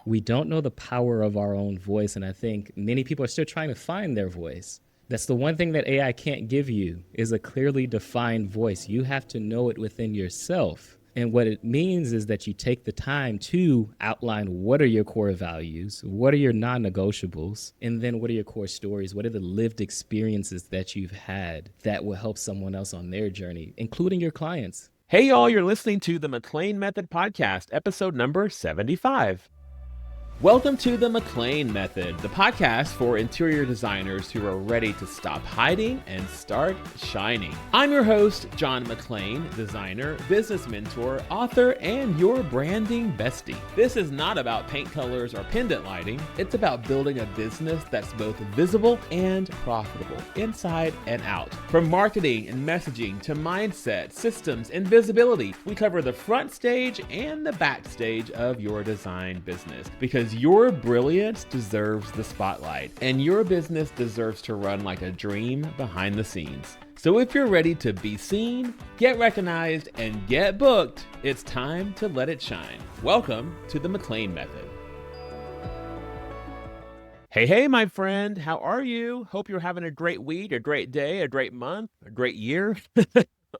We don't know the power of our own voice, and I think many people are still trying to find their voice. That's the one thing that AI can't give you is a clearly defined voice. You have to know it within yourself. And what it means is that you take the time to outline what are your core values, what are your non-negotiables, and then what are your core stories, what are the lived experiences that you've had that will help someone else on their journey, including your clients. Hey, y'all, you're listening to the McClain Method Podcast, episode number 75. Welcome to the McClain Method, the podcast for interior designers who are ready to stop hiding and start shining. I'm your host, John McClain, designer, business mentor, author, and your branding bestie. This is not about paint colors or pendant lighting. It's about building a business that's both visible and profitable, inside and out. From marketing and messaging to mindset, systems, and visibility, we cover the front stage and the backstage of your design business because your brilliance deserves the spotlight, and your business deserves to run like a dream behind the scenes. So if you're ready to be seen, get recognized, and get booked, it's time to let it shine. Welcome to the McClain Method. Hey, my friend, how are you? Hope you're having a great week, a great day, a great month, a great year.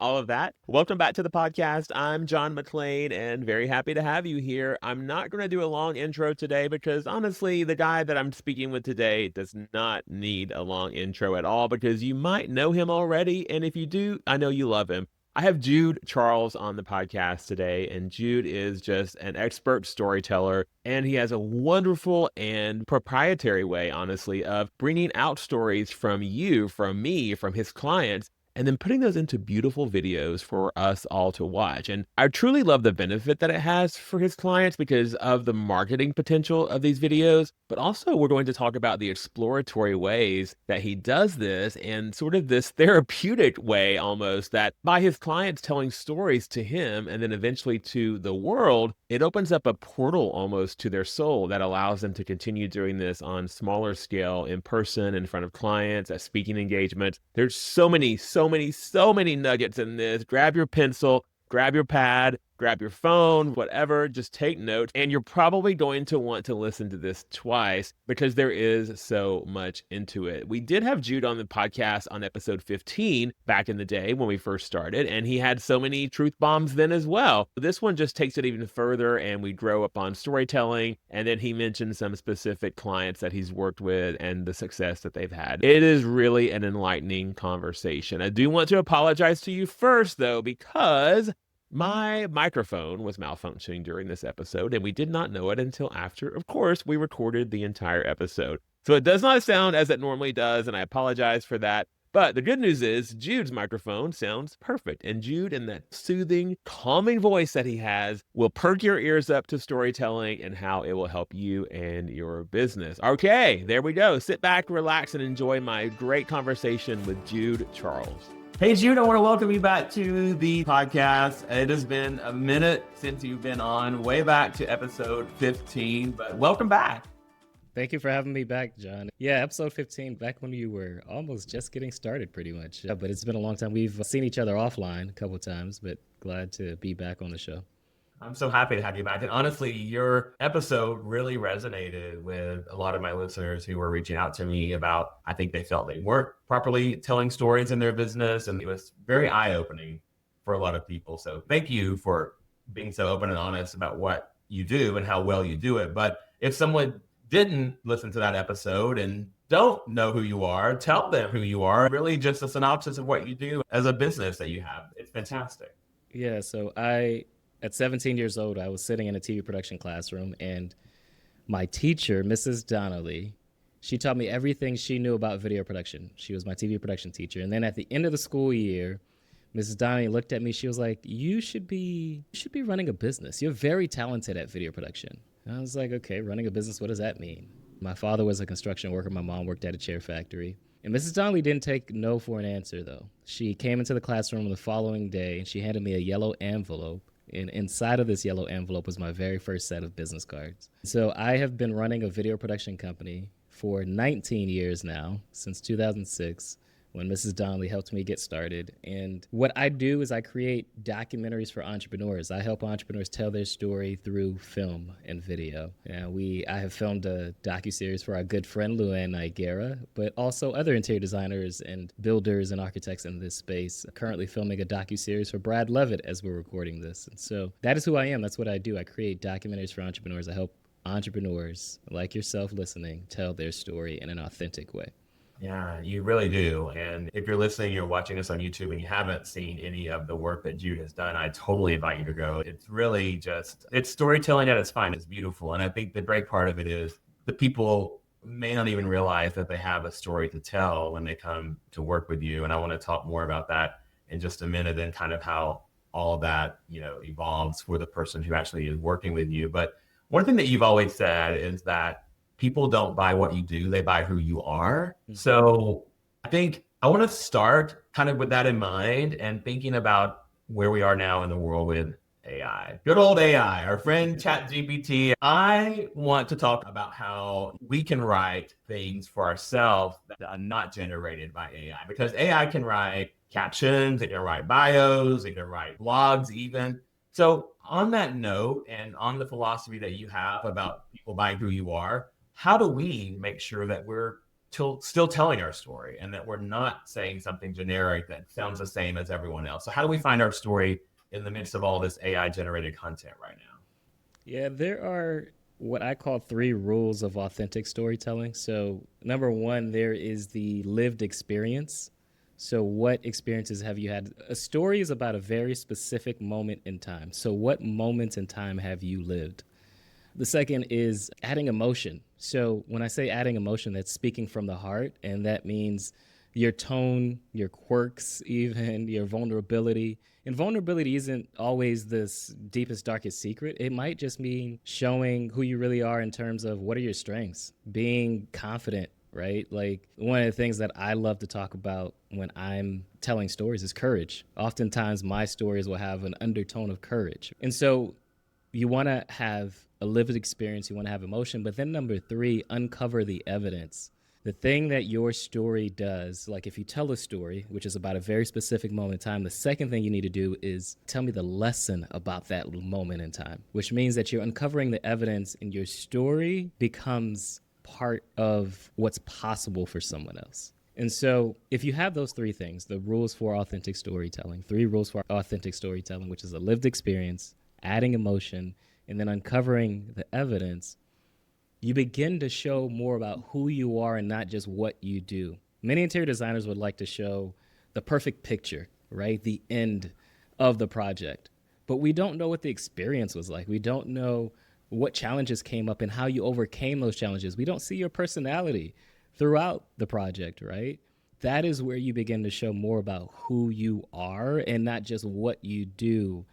All of that. Welcome back to the podcast. I'm John McClain and very happy to have you here. I'm not going to do a long intro today because honestly, the guy that I'm speaking with today does not need a long intro at all because you might know him already. And if you do, I know you love him. I have Jude Charles on the podcast today, and Jude is just an expert storyteller, and he has a wonderful and proprietary way, honestly, of bringing out stories from you, from me, from his clients, and then putting those into beautiful videos for us all to watch. And I truly love the benefit that it has for his clients because of the marketing potential of these videos. But also we're going to talk about the exploratory ways that he does this and sort of this therapeutic way almost that by his clients telling stories to him and then eventually to the world, it opens up a portal almost to their soul that allows them to continue doing this on smaller scale in person, in front of clients, at speaking engagements. There's so many nuggets in this. Grab your pencil, grab your pad, grab your phone, whatever, just take notes. And you're probably going to want to listen to this twice because there is so much into it. We did have Jude on the podcast on episode 15 back in the day when we first started, and he had so many truth bombs then as well. This one just takes it even further, and we grow up on storytelling. And then he mentioned some specific clients that he's worked with and the success that they've had. It is really an enlightening conversation. I do want to apologize to you first, though, because my microphone was malfunctioning during this episode, and we did not know it until after, of course, we recorded the entire episode. So it does not sound as it normally does, and I apologize for that. But the good news is Jude's microphone sounds perfect, and Jude, in that soothing, calming voice that he has, will perk your ears up to storytelling and how it will help you and your business. Okay, there we go. Sit back, relax, and enjoy my great conversation with Jude Charles. Hey, Jude, I want to welcome you back to the podcast. It has been a minute since you've been on, way back to episode 15, but welcome back. Thank you for having me back, John. Yeah, episode 15, back when you were almost just getting started pretty much. But it's been a long time. We've seen each other offline a couple of times, but glad to be back on the show. I'm so happy to have you back. And honestly, your episode really resonated with a lot of my listeners who were reaching out to me about, I think they felt they weren't properly telling stories in their business. And it was very eye-opening for a lot of people. So thank you for being so open and honest about what you do and how well you do it. But if someone didn't listen to that episode and don't know who you are, tell them who you are. Really just a synopsis of what you do as a business that you have. It's fantastic. Yeah, so at 17 years old, I was sitting in a TV production classroom, and my teacher, Mrs. Donnelly, she taught me everything she knew about video production. She was my TV production teacher. And then at the end of the school year, Mrs. Donnelly looked at me. She was like, you should be running a business. You're very talented at video production. And I was like, okay, running a business, what does that mean? My father was a construction worker. My mom worked at a chair factory. And Mrs. Donnelly didn't take no for an answer, though. She came into the classroom the following day, and she handed me a yellow envelope. And inside of this yellow envelope was my very first set of business cards. So I have been running a video production company for 19 years now, since 2006. when Mrs. Donnelly helped me get started. And what I do is I create documentaries for entrepreneurs. I help entrepreneurs tell their story through film and video. I have filmed a docuseries for our good friend Luann Nigera, but also other interior designers and builders and architects in this space. Currently filming a docuseries for Brad Levitt as we're recording this. And so that is who I am. That's what I do. I create documentaries for entrepreneurs. I help entrepreneurs like yourself listening tell their story in an authentic way. Yeah, you really do. And if you're listening, you're watching us on YouTube and you haven't seen any of the work that Jude has done, I totally invite you to go. It's really it's storytelling at its finest. It's beautiful. And I think the great part of it is the people may not even realize that they have a story to tell when they come to work with you. And I want to talk more about that in just a minute and kind of how all of that, evolves for the person who actually is working with you. But one thing that you've always said is that people don't buy what you do, they buy who you are. So I think I want to start kind of with that in mind and thinking about where we are now in the world with AI. Good old AI, our friend ChatGPT. I want to talk about how we can write things for ourselves that are not generated by AI, because AI can write captions, it can write bios, it can write blogs even. So on that note, and on the philosophy that you have about people buying who you are, how do we make sure that we're still telling our story and that we're not saying something generic that sounds the same as everyone else? So how do we find our story in the midst of all this AI generated content right now? Yeah, there are what I call 3 rules of authentic storytelling. So number 1, there is the lived experience. So what experiences have you had? A story is about a very specific moment in time. So what moments in time have you lived? The second is adding emotion. So when I say adding emotion, that's speaking from the heart, and that means your tone, your quirks, even your vulnerability. And vulnerability isn't always this deepest, darkest secret. It might just mean showing who you really are in terms of what are your strengths, being confident, right? Like one of the things that I love to talk about when I'm telling stories is courage. Oftentimes my stories will have an undertone of courage. And so you want to have a lived experience, you want to have emotion, but then number 3, uncover the evidence. The thing that your story does, like if you tell a story, which is about a very specific moment in time, the second thing you need to do is tell me the lesson about that moment in time, which means that you're uncovering the evidence and your story becomes part of what's possible for someone else. And so if you have those 3 things, the rules for authentic storytelling, 3 rules for authentic storytelling, which is a lived experience, adding emotion, and then uncovering the evidence, you begin to show more about who you are and not just what you do. Many interior designers would like to show the perfect picture, right? The end of the project. But we don't know what the experience was like. We don't know what challenges came up and how you overcame those challenges. We don't see your personality throughout the project, right? That is where you begin to show more about who you are and not just what you do,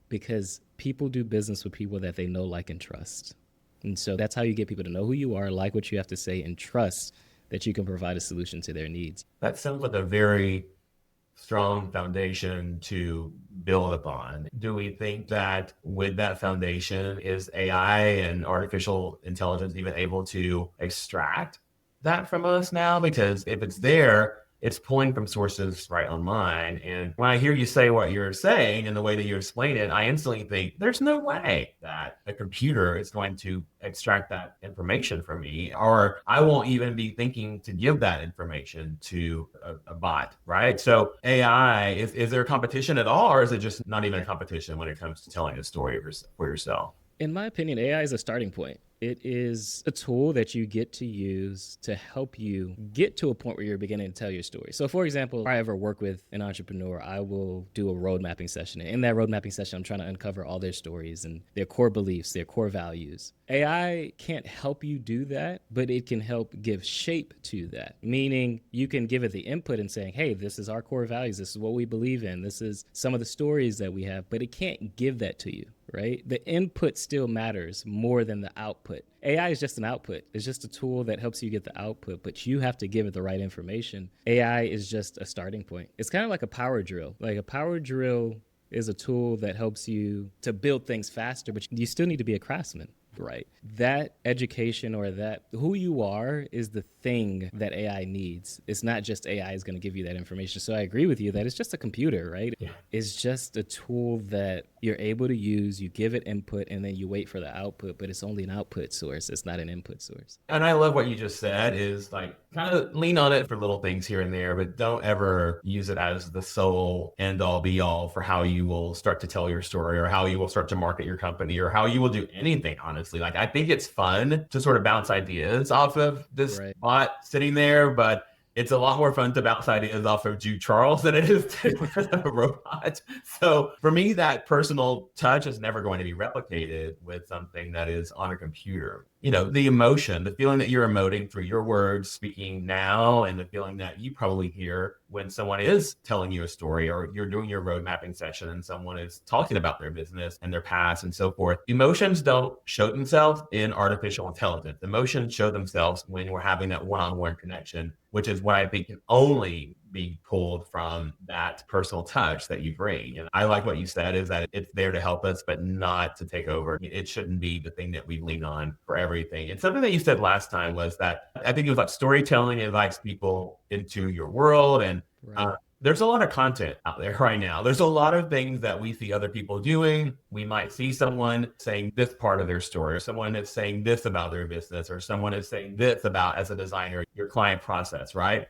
because people do business with people that they know, like, and trust. And so that's how you get people to know who you are, like what you have to say, and trust that you can provide a solution to their needs. That sounds like a very strong foundation to build upon. Do we think that with that foundation, is AI and artificial intelligence even able to extract that from us now? Because if it's there, it's pulling from sources right online. And when I hear you say what you're saying and the way that you explain it, I instantly think there's no way that a computer is going to extract that information from me, or I won't even be thinking to give that information to a bot, right? So AI, is there a competition at all, or is it just not even a competition when it comes to telling a story for yourself? In my opinion, AI is a starting point. It is a tool that you get to use to help you get to a point where you're beginning to tell your story. So for example, if I ever work with an entrepreneur, I will do a road mapping session. And in that road mapping session, I'm trying to uncover all their stories and their core beliefs, their core values. AI can't help you do that, but it can help give shape to that. Meaning you can give it the input and saying, hey, this is our core values. This is what we believe in. This is some of the stories that we have, but it can't give that to you, right? The input still matters more than the output. AI is just an output. It's just a tool that helps you get the output, but you have to give it the right information. AI is just a starting point. It's kind of like a power drill. Like a power drill is a tool that helps you to build things faster, but you still need to be a craftsman. Right. That education or that who you are is the thing that AI needs. It's not just AI is going to give you that information. So I agree with you that it's just a computer, right? Yeah. It's just a tool that you're able to use. You give it input and then you wait for the output, but it's only an output source. It's not an input source. And I love what you just said is like kind of lean on it for little things here and there, but don't ever use it as the sole end all be all for how you will start to tell your story or how you will start to market your company or how you will do anything, honestly. Like, I think it's fun to sort of bounce ideas off of this Right. bot sitting there, but it's a lot more fun to bounce ideas off of Jude Charles than it is to a robot. So for me, that personal touch is never going to be replicated with something that is on a computer. You know, the emotion, the feeling that you're emoting through your words speaking now, and the feeling that you probably hear when someone is telling you a story or you're doing your road mapping session and someone is talking about their business and their past and so forth. Emotions don't show themselves in artificial intelligence. Emotions show themselves when we're having that one-on-one connection, which is what I think can only be pulled from that personal touch that you bring. And I like what you said is that it's there to help us, but not to take over. It shouldn't be the thing that we lean on for everything. And something that you said last time was that I think it was like storytelling invites people into your world. And Right. there's a lot of content out there right now. There's a lot of things that we see other people doing. We might see someone saying this part of their story, or someone is saying this about their business, or someone is saying this about, as a designer, your client process, right?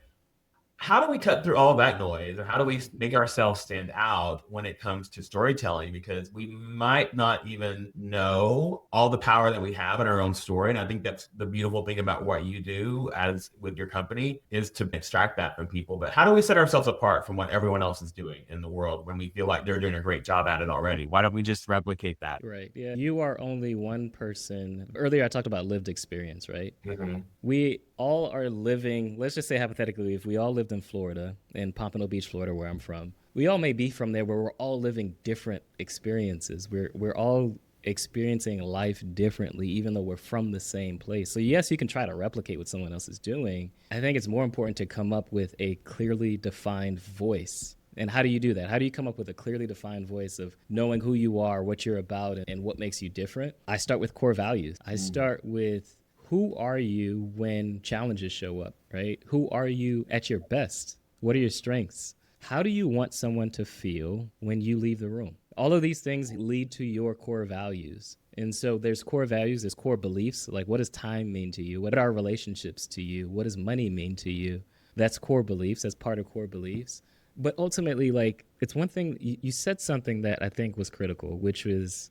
How do we cut through all that noise, or how do we make ourselves stand out when it comes to storytelling? Because we might not even know all the power that we have in our own story. And I think that's the beautiful thing about what you do as with your company, is to extract that from people. But how do we set ourselves apart from what everyone else is doing in the world when we feel like they're doing a great job at it already? Why don't we just replicate that? Right. Yeah. You are only one person. Earlier, I talked about lived experience, right? Mm-hmm. We all are living, let's just say hypothetically, if we all lived in Florida, in Pompano Beach, Florida, where I'm from, we all may be from there, where we're all living different experiences. We're all experiencing life differently, even though we're from the same place. So yes, you can try to replicate what someone else is doing. I think it's more important to come up with a clearly defined voice. And how do you do that? How do you come up with a clearly defined voice of knowing who you are, what you're about, and what makes you different? I start with core values. I start with, who are you when challenges show up, right? Who are you at your best? What are your strengths? How do you want someone to feel when you leave the room? All of these things lead to your core values. And so there's core values, there's core beliefs, like what does time mean to you? What are relationships to you? What does money mean to you? That's core beliefs, that's part of core beliefs. But ultimately, like, it's one thing, you said something that I think was critical, which was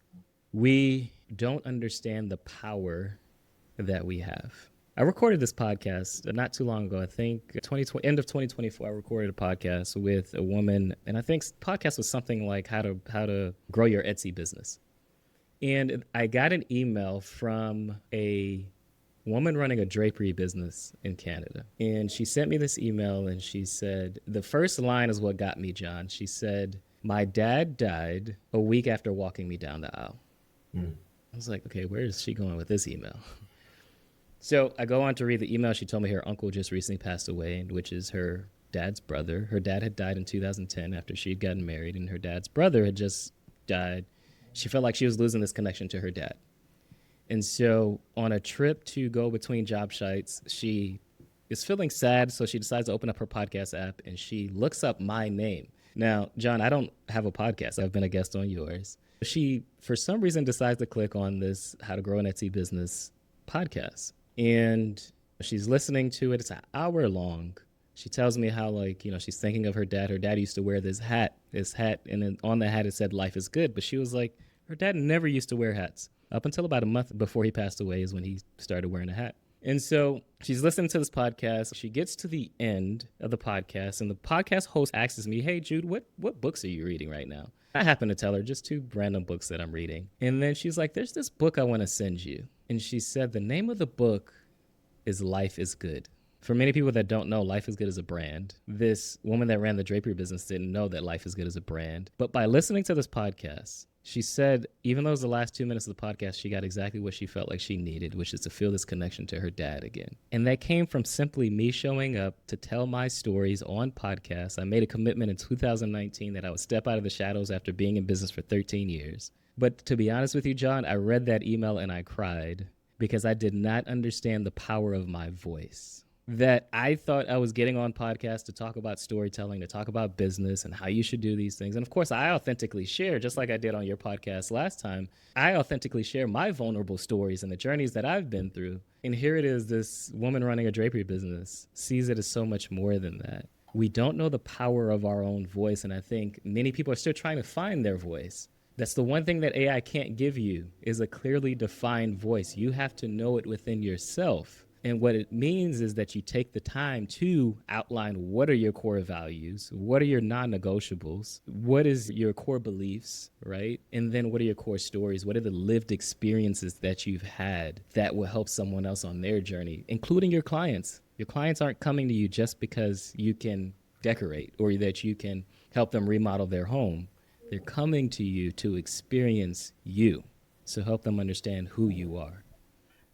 we don't understand the power that we have. I recorded this podcast not too long ago. I think end of 2024, I recorded a podcast with a woman, and I think podcast was something like how to grow your Etsy business. And I got an email from a woman running a drapery business in Canada. And she sent me this email and she said, the first line is what got me, John. She said, "My dad died a week after walking me down the aisle." I was like, okay, where is she going with this email? So I go on to read the email. She told me her uncle just recently passed away, which is her dad's brother. Her dad had died in 2010 after she'd gotten married, and her dad's brother had just died. She felt like she was losing this connection to her dad. And so on a trip to go between job sites, she is feeling sad, so she decides to open up her podcast app, and she looks up my name. Now, John, I don't have a podcast. I've been a guest on yours. She, for some reason, decides to click on this How to Grow an Etsy Business podcast. And she's listening to it. It's an hour long. She tells me how, like, you know, she's thinking of her dad. Her dad used to wear this hat, and then on the hat it said "Life is Good." But she was like, her dad never used to wear hats. Up until about a month before he passed away is when he started wearing a hat. And so she's listening to this podcast. She gets to the end of the podcast, and the podcast host asks me, "Hey, Jude, what books are you reading right now?" I happen to tell her just 2 random books that I'm reading. And then she's like, "There's this book I want to send you." And she said the name of the book is Life is Good. For many people that don't know, Life is Good is a brand. This woman that ran the drapery business didn't know that Life is Good is a brand. But by listening to this podcast, she said, even though it was the last 2 minutes of the podcast, she got exactly what she felt like she needed, which is to feel this connection to her dad again. And that came from simply me showing up to tell my stories on podcasts. I made a commitment in 2019 that I would step out of the shadows after being in business for 13 years. But to be honest with you, John, I read that email and I cried because I did not understand the power of my voice. That I thought I was getting on podcasts to talk about storytelling, to talk about business and how you should do these things. And of course, I authentically share, just like I did on your podcast last time, I authentically share my vulnerable stories and the journeys that I've been through. And here it is, this woman running a drapery business sees it as so much more than that. We don't know the power of our own voice. And I think many people are still trying to find their voice. That's the one thing that AI can't give you, is a clearly defined voice. You have to know it within yourself. And what it means is that you take the time to outline what are your core values, what are your non-negotiables, what is your core beliefs, right? And then what are your core stories? What are the lived experiences that you've had that will help someone else on their journey, including your clients? Your clients aren't coming to you just because you can decorate or that you can help them remodel their home. They're coming to you to experience you, so help them understand who you are.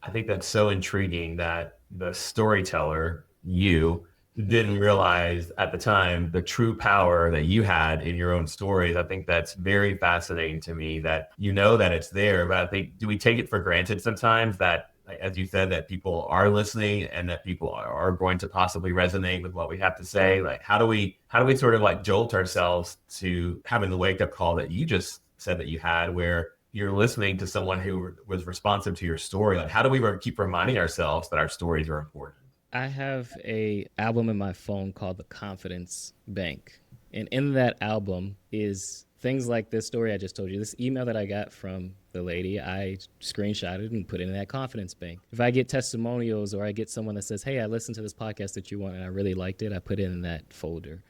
I think that's so intriguing that the storyteller, you, didn't realize at the time the true power that you had in your own stories. I think that's very fascinating to me, that you know that it's there, but I think, do we take it for granted sometimes that, as you said, that people are listening and that people are going to possibly resonate with what we have to say? Like, how do we sort of like jolt ourselves to having the wake up call that you just said that you had, where you're listening to someone who was responsive to your story? Like, how do we keep reminding ourselves that our stories are important? I have a album in my phone called The Confidence Bank. And in that album is things like this story I just told you. This email that I got from the lady, I screenshotted and put it in that confidence bank. If I get testimonials or I get someone that says, hey, I listened to this podcast that you want and I really liked it, I put it in that folder.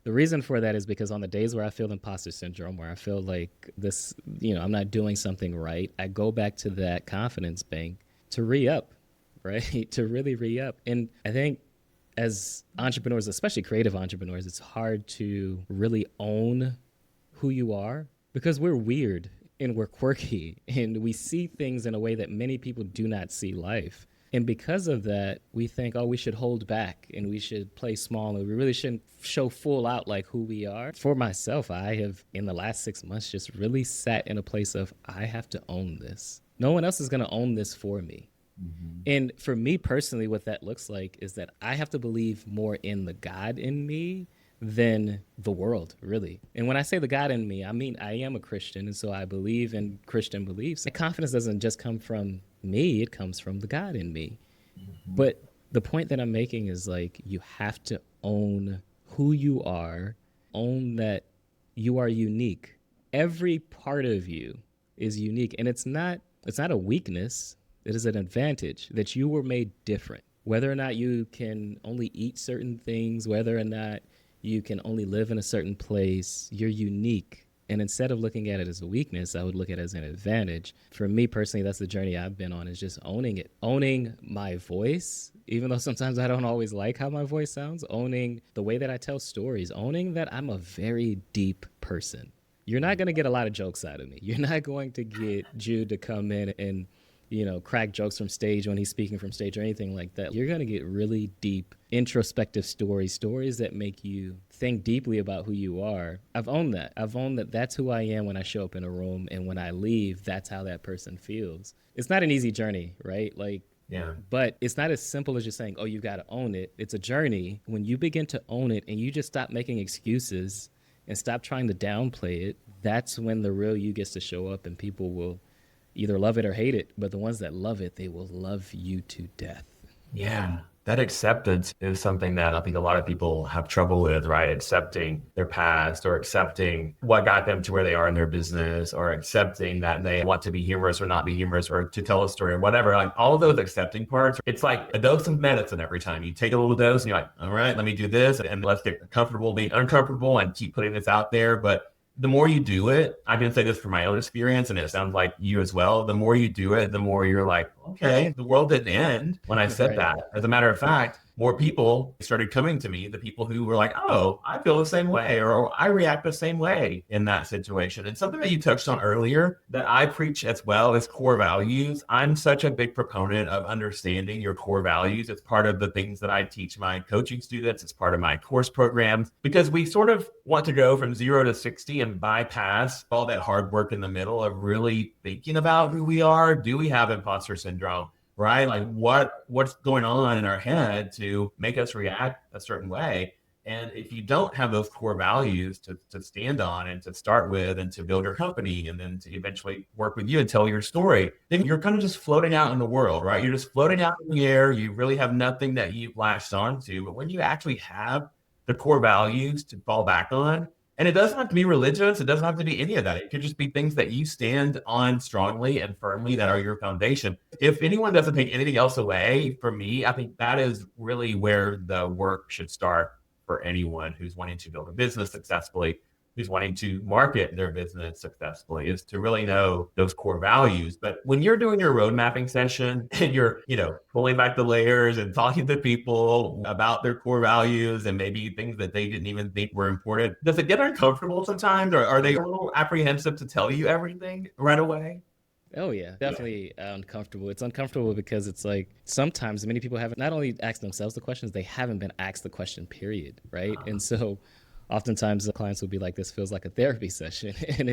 The reason for that is because on the days where I feel imposter syndrome, where I feel like this, I'm not doing something right, I go back to that confidence bank to re-up, right? To really re-up. And I think as entrepreneurs, especially creative entrepreneurs, it's hard to really own who you are because we're weird and we're quirky and we see things in a way that many people do not see life. And because of that, we think, we should hold back and we should play small and we really shouldn't show full out like who we are. For myself, I have, in the last 6 months, just really sat in a place of, I have to own this. No one else is going to own this for me. Mm-hmm. And for me personally, what that looks like is that I have to believe more in the God in me than the world, really. And when I say the God in me, I mean, I am a Christian, and so I believe in Christian beliefs. And confidence doesn't just come from me, it comes from the God in me. Mm-hmm. But the point that I'm making is, like, you have to own who you are, own that you are unique. Every part of you is unique, and it's not a weakness. It is an advantage that you were made different. Whether or not you can only eat certain things, whether or not you can only live in a certain place, you're unique. And instead of looking at it as a weakness, I would look at it as an advantage. For me personally, that's the journey I've been on, is just owning it. Owning my voice, even though sometimes I don't always like how my voice sounds. Owning the way that I tell stories. Owning that I'm a very deep person. You're not going to get a lot of jokes out of me. You're not going to get Jude to come in and, crack jokes from stage when he's speaking from stage or anything like that. You're going to get really deep, introspective stories that make you think deeply about who you are. I've owned that. That's who I am when I show up in a room, and when I leave, that's how that person feels. It's not an easy journey, right? Yeah. But it's not as simple as just saying, you got to own it. It's a journey. When you begin to own it and you just stop making excuses and stop trying to downplay it, that's when the real you gets to show up, and people will either love it or hate it. But the ones that love it, they will love you to death. Yeah. That acceptance is something that I think a lot of people have trouble with, right? Accepting their past, or accepting what got them to where they are in their business, or accepting that they want to be humorous or not be humorous, or to tell a story or whatever. Like, all of those accepting parts, it's like a dose of medicine every time. You take a little dose and you're like, all right, let me do this, and let's get comfortable being uncomfortable and keep putting this out there. But the more you do it, I can say this from my own experience, and it sounds like you as well, the more you do it, the more you're like, okay, the world didn't end when I said Right. that. As a matter of fact, more people started coming to me, the people who were like, oh, I feel the same way, or I react the same way in that situation. And something that you touched on earlier that I preach as well is core values. I'm such a big proponent of understanding your core values. It's part of the things that I teach my coaching students. It's part of my course programs, because we sort of want to go from 0 to 60 and bypass all that hard work in the middle of really thinking about who we are. Do we have imposter syndrome? Right? Like what's going on in our head to make us react a certain way. And if you don't have those core values to stand on and to start with and to build your company and then to eventually work with you and tell your story, then you're kind of just floating out in the world, right? You're just floating out in the air. You really have nothing that you've latched onto. But when you actually have the core values to fall back on, and it doesn't have to be religious. It doesn't have to be any of that. It could just be things that you stand on strongly and firmly that are your foundation. If anyone doesn't take anything else away from me, I think that is really where the work should start for anyone who's wanting to build a business successfully, who's wanting to market their business successfully, is to really know those core values. But when you're doing your road mapping session and you're, pulling back the layers and talking to people about their core values and maybe things that they didn't even think were important, does it get uncomfortable sometimes, or are they a little apprehensive to tell you everything right away? Oh yeah, definitely uncomfortable. It's uncomfortable because it's like sometimes many people haven't not only asked themselves the questions, they haven't been asked the question, period, right? And so oftentimes the clients will be like, this feels like a therapy session. And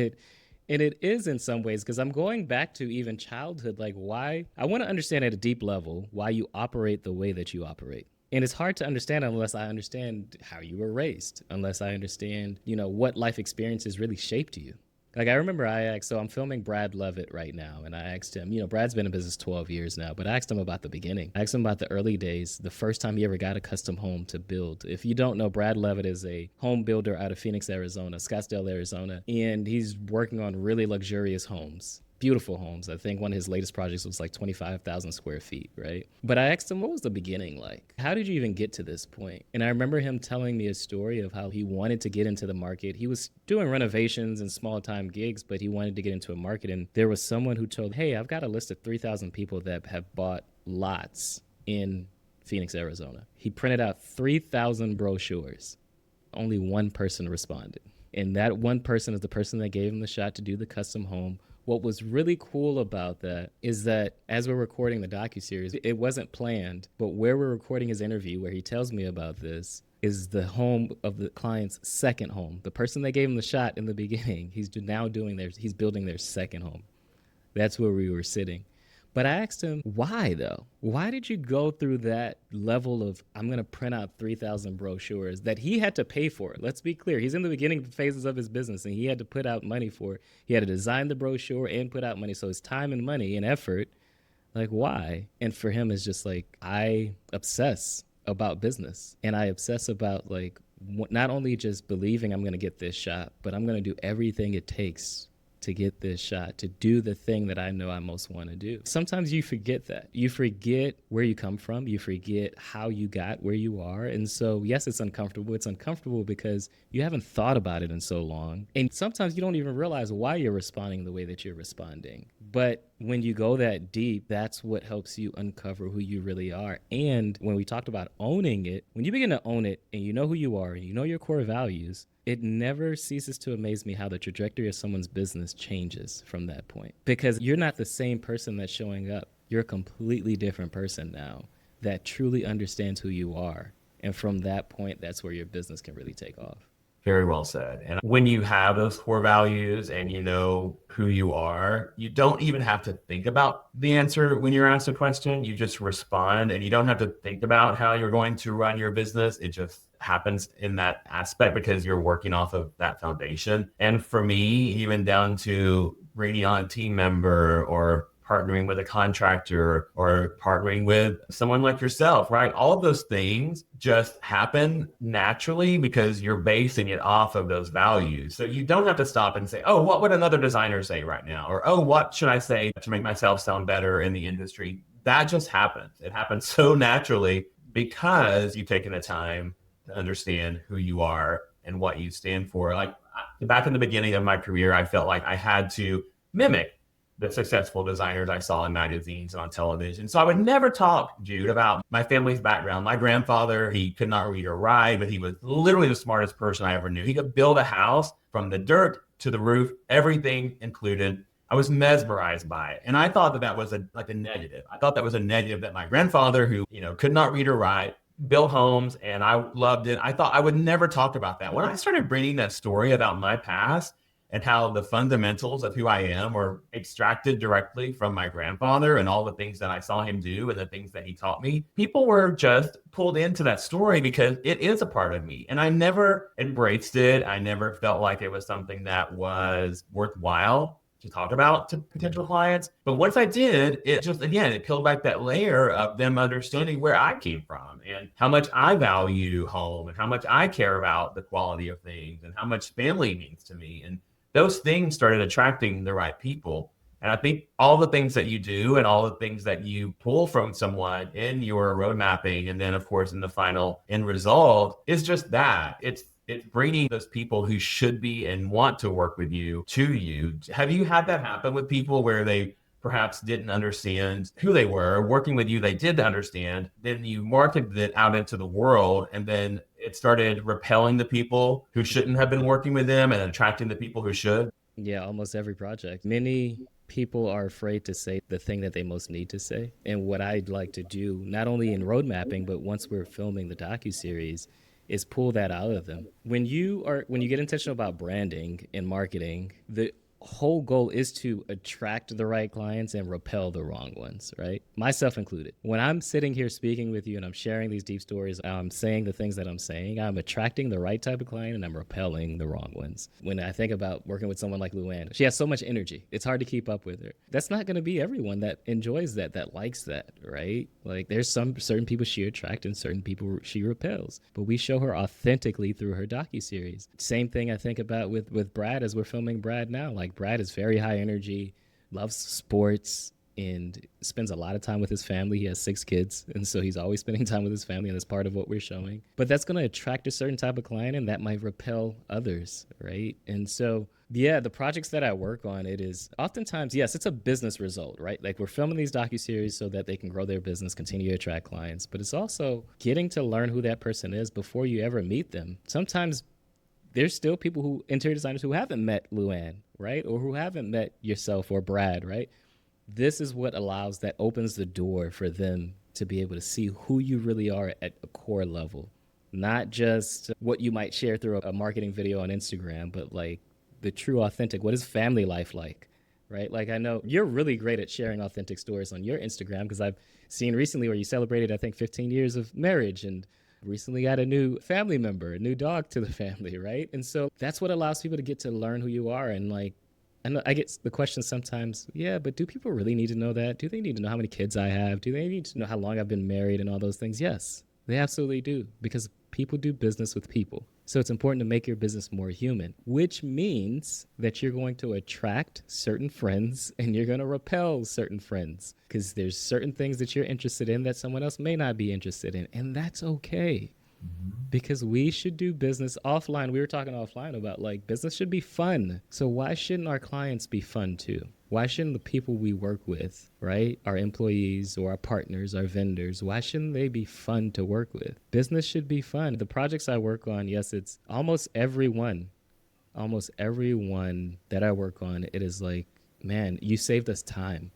it is in some ways, because I'm going back to even childhood, like why I want to understand at a deep level why you operate the way that you operate. And it's hard to understand unless I understand how you were raised, unless I understand, what life experiences really shaped you. Like I remember I asked, so I'm filming Brad Levitt right now, and I asked him, Brad's been in business 12 years now, but I asked him about the beginning. I asked him about the early days, the first time he ever got a custom home to build. If you don't know, Brad Levitt is a home builder out of Phoenix, Arizona, Scottsdale, Arizona, and he's working on really luxurious homes. Beautiful homes. I think one of his latest projects was like 25,000 square feet, right? But I asked him, what was the beginning like? How did you even get to this point? And I remember him telling me a story of how he wanted to get into the market. He was doing renovations and small time gigs, but he wanted to get into a market. And there was someone who told, hey, I've got a list of 3,000 people that have bought lots in Phoenix, Arizona. He printed out 3,000 brochures. Only one person responded. And that one person is the person that gave him the shot to do the custom home. What was really cool about that is that as we're recording the Docuseries, it wasn't planned, but where we're recording his interview, where he tells me about this, is the home of the client's second home. The person that gave him the shot in the beginning, he's building their second home. That's where we were sitting. But I asked him, why though? Why did you go through that level of, I'm going to print out 3,000 brochures that he had to pay for? Let's be clear. He's in the beginning phases of his business and he had to put out money for it. He had to design the brochure and put out money. So it's time and money and effort. Like, why? And for him, it's just like, I obsess about business and I obsess about like, not only just believing I'm going to get this shot, but I'm going to do everything it takes to get this shot, to do the thing that I know I most want to do. Sometimes you forget that. You forget where you come from. You forget how you got where you are. And so, yes, it's uncomfortable. It's uncomfortable because you haven't thought about it in so long. And sometimes you don't even realize why you're responding the way that you're responding. But when you go that deep, that's what helps you uncover who you really are. And when we talked about owning it, when you begin to own it and you know who you are and you know your core values, it never ceases to amaze me how the trajectory of someone's business changes from that point. Because you're not the same person that's showing up. You're a completely different person now that truly understands who you are. And from that point, that's where your business can really take off. Very well said. And when you have those core values and you know who you are, you don't even have to think about the answer when you're asked a question. You just respond and you don't have to think about how you're going to run your business. It just happens in that aspect because you're working off of that foundation. And for me, even down to bringing on a team member or partnering with a contractor or partnering with someone like yourself, right? All of those things just happen naturally because you're basing it off of those values. So you don't have to stop and say, oh, what would another designer say right now? Or, oh, what should I say to make myself sound better in the industry? That just happens. It happens so naturally because you've taken the time to understand who you are and what you stand for. Like back in the beginning of my career, I felt like I had to mimic the successful designers I saw in magazines and on television. So I would never talk, Jude, about my family's background. My grandfather, he could not read or write, but he was literally the smartest person I ever knew. He could build a house from the dirt to the roof, everything included. I was mesmerized by it. And I thought that was a negative. I thought that was a negative, that my grandfather, who, could not read or write, built homes, and I loved it. I thought I would never talk about that. When I started bringing that story about my past and how the fundamentals of who I am were extracted directly from my grandfather and all the things that I saw him do and the things that he taught me, people were just pulled into that story because it is a part of me. And I never embraced it. I never felt like it was something that was worthwhile to talk about to potential clients. But once I did, it just, again, it peeled back that layer of them understanding where I came from and how much I value home and how much I care about the quality of things and how much family means to me. And those things started attracting the right people. And I think all the things that you do and all the things that you pull from someone in your road mapping, and then of course in the final end result, is just that. It's bringing those people who should be and want to work with you to you. Have you had that happen with people where they perhaps didn't understand who they were? Working with you, they did understand. Then you marketed it out into the world, and then it started repelling the people who shouldn't have been working with them and attracting the people who should? Yeah, almost every project. Many people are afraid to say the thing that they most need to say. And what I'd like to do, not only in road mapping, but once we're filming the docuseries, is pull that out of them. When you get intentional about branding and marketing, the whole goal is to attract the right clients and repel the wrong ones, right? Myself included. When I'm sitting here speaking with you and I'm sharing these deep stories, I'm saying the things that I'm saying, I'm attracting the right type of client and I'm repelling the wrong ones. When I think about working with someone like Luann, she has so much energy. It's hard to keep up with her. That's not going to be everyone that enjoys that likes that, right? Like there's some certain people she attracts and certain people she repels. But we show her authentically through her docuseries. Same thing I think about with Brad as we're filming Brad now. Like Brad is very high energy, loves sports, and spends a lot of time with his family. He has 6 kids, and so he's always spending time with his family, and that's part of what we're showing. But that's going to attract a certain type of client, and that might repel others, right? And so, yeah, the projects that I work on, it is oftentimes, yes, it's a business result, right? Like we're filming these docuseries so that they can grow their business, continue to attract clients, but it's also getting to learn who that person is before you ever meet them. Sometimes there's still people interior designers who haven't met Luann, right? Or who haven't met yourself or Brad, right? This is what opens the door for them to be able to see who you really are at a core level. Not just what you might share through a marketing video on Instagram, but like the true authentic, what is family life like, right? Like I know you're really great at sharing authentic stories on your Instagram because I've seen recently where you celebrated, I think, 15 years of marriage and recently got a new family member, a new dog to the family, right? And so that's what allows people to get to learn who you are. And like, I get the question sometimes, yeah, but do people really need to know that? Do they need to know how many kids I have? Do they need to know how long I've been married and all those things? Yes, they absolutely do, because people do business with people. So it's important to make your business more human, which means that you're going to attract certain friends and you're going to repel certain friends because there's certain things that you're interested in that someone else may not be interested in. And that's okay. Because we should do business offline. We were talking offline about like business should be fun. So why shouldn't our clients be fun too? Why shouldn't the people we work with, right? Our employees or our partners, our vendors, why shouldn't they be fun to work with? Business should be fun. The projects I work on, yes, it's almost everyone that I work on, it is like, man, you saved us time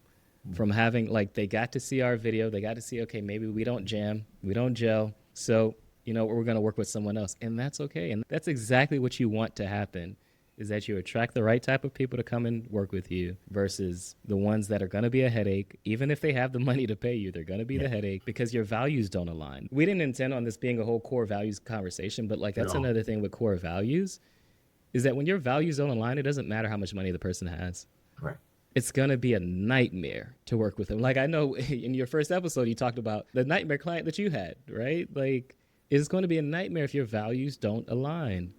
from having, like, they got to see our video. They got to see, okay, maybe we don't jam, we don't gel. So, you know, we're going to work with someone else, and that's okay. And that's exactly what you want to happen, is that you attract the right type of people to come and work with you versus the ones that are going to be a headache. Even if they have the money to pay you, they're going to be the headache because your values don't align. We didn't intend on this being a whole core values conversation, but like that's another thing with core values is that when your values don't align, it doesn't matter how much money the person has. Right. It's going to be a nightmare to work with them. Like I know in your first episode, you talked about the nightmare client that you had, right? Like it's going to be a nightmare if your values don't align.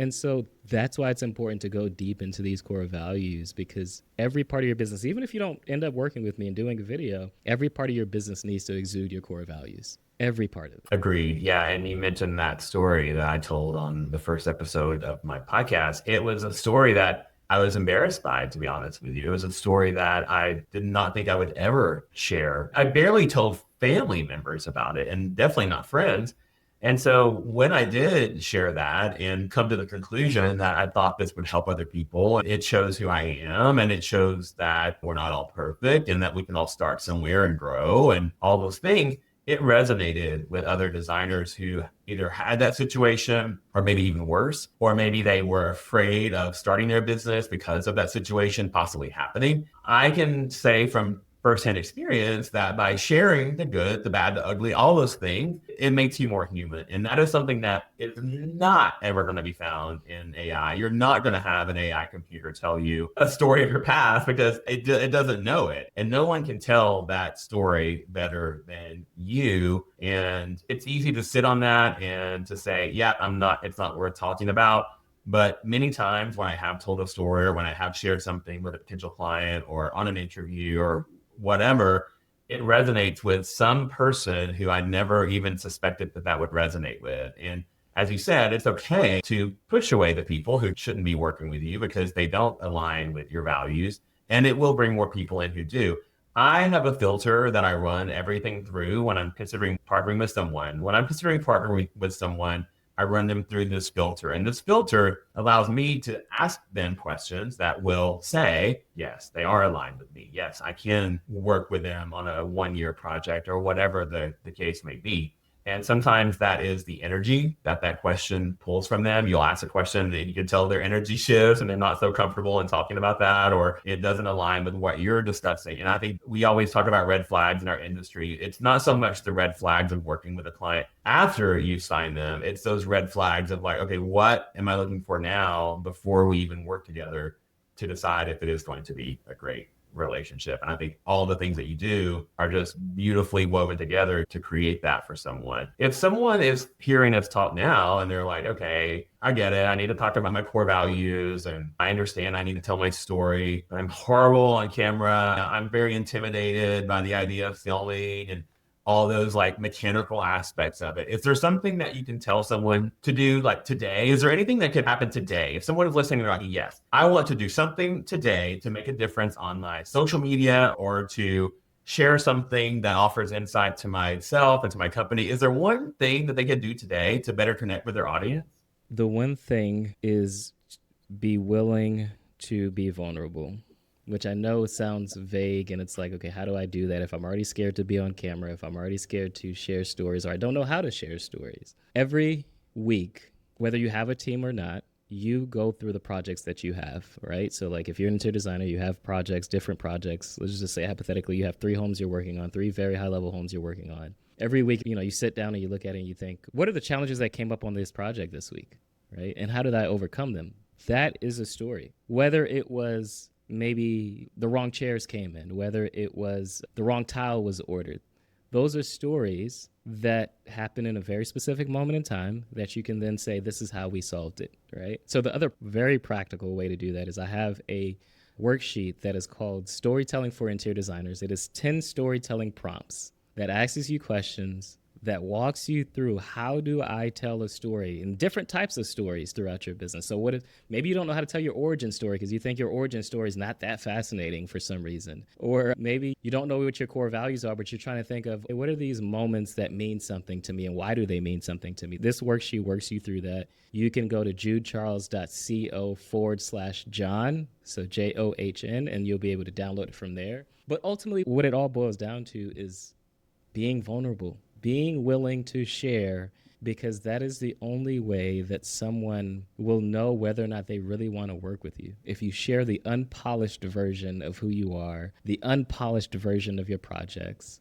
And so that's why it's important to go deep into these core values, because every part of your business, even if you don't end up working with me and doing a video, every part of your business needs to exude your core values. Every part of it. Agreed. Yeah. And you mentioned that story that I told on the first episode of my podcast. It was a story that I was embarrassed by, to be honest with you. It was a story that I did not think I would ever share. I barely told family members about it, and definitely not friends. And so when I did share that and come to the conclusion that I thought this would help other people, it shows who I am, and it shows that we're not all perfect and that we can all start somewhere and grow and all those things. It resonated with other designers who either had that situation or maybe even worse, or maybe they were afraid of starting their business because of that situation possibly happening. I can say from firsthand experience that by sharing the good, the bad, the ugly, all those things, it makes you more human. And that is something that is not ever going to be found in AI. You're not going to have an AI computer tell you a story of your past because it doesn't know it. And no one can tell that story better than you. And it's easy to sit on that and to say, yeah, it's not worth talking about. But many times when I have told a story or when I have shared something with a potential client or on an interview or whatever, it resonates with some person who I never even suspected that would resonate with. And as you said, it's okay to push away the people who shouldn't be working with you because they don't align with your values, and it will bring more people in who do. I have a filter that I run everything through when I'm considering partnering with someone. When I'm considering partnering with someone, I run them through this filter. And this filter allows me to ask them questions that will say, yes, they are aligned with me. Yes, I can work with them on a 1-year project or whatever the case may be. And sometimes that is the energy that question pulls from them. You'll ask a question and you can tell their energy shifts and they're not so comfortable in talking about that, or it doesn't align with what you're discussing. And I think we always talk about red flags in our industry. It's not so much the red flags of working with a client after you sign them. It's those red flags of like, okay, what am I looking for now before we even work together to decide if it is going to be a great relationship. And I think all the things that you do are just beautifully woven together to create that for someone. If someone is hearing us talk now and they're like, okay, I get it. I need to talk about my core values and I understand I need to tell my story. I'm horrible on camera. I'm very intimidated by the idea of filming and all those like mechanical aspects of it. Is there something that you can tell someone to do like today? Is there anything that could happen today? If someone is listening, they're like, yes, I want to do something today to make a difference on my social media or to share something that offers insight to myself and to my company. Is there one thing that they can do today to better connect with their audience? The one thing is be willing to be vulnerable, which I know sounds vague, and it's like, okay, how do I do that if I'm already scared to be on camera, if I'm already scared to share stories, or I don't know how to share stories? Every week, whether you have a team or not, you go through the projects that you have, right? So like if you're an interior designer, you have projects, different projects. Let's just say hypothetically, you have 3 homes you're working on, 3 very high level homes you're working on. Every week, you sit down and you look at it and you think, what are the challenges that came up on this project this week, right? And how did I overcome them? That is a story. Whether it was maybe the wrong chairs came in, whether it was the wrong tile was ordered. Those are stories that happen in a very specific moment in time that you can then say, this is how we solved it, right? So the other very practical way to do that is I have a worksheet that is called Storytelling for Interior Designers. It is 10 storytelling prompts that asks you questions that walks you through how do I tell a story in different types of stories throughout your business. So what if maybe you don't know how to tell your origin story because you think your origin story is not that fascinating for some reason. Or maybe you don't know what your core values are, but you're trying to think of, hey, what are these moments that mean something to me and why do they mean something to me? This worksheet works you through that. You can go to judecharles.co/John, so JOHN, and you'll be able to download it from there. But ultimately, what it all boils down to is being vulnerable. Being willing to share, because that is the only way that someone will know whether or not they really want to work with you. If you share the unpolished version of who you are, the unpolished version of your projects,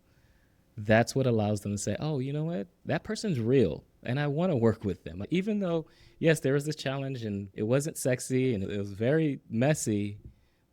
that's what allows them to say, oh, you know what? That person's real and I want to work with them. Even though, yes, there was this challenge and it wasn't sexy and it was very messy,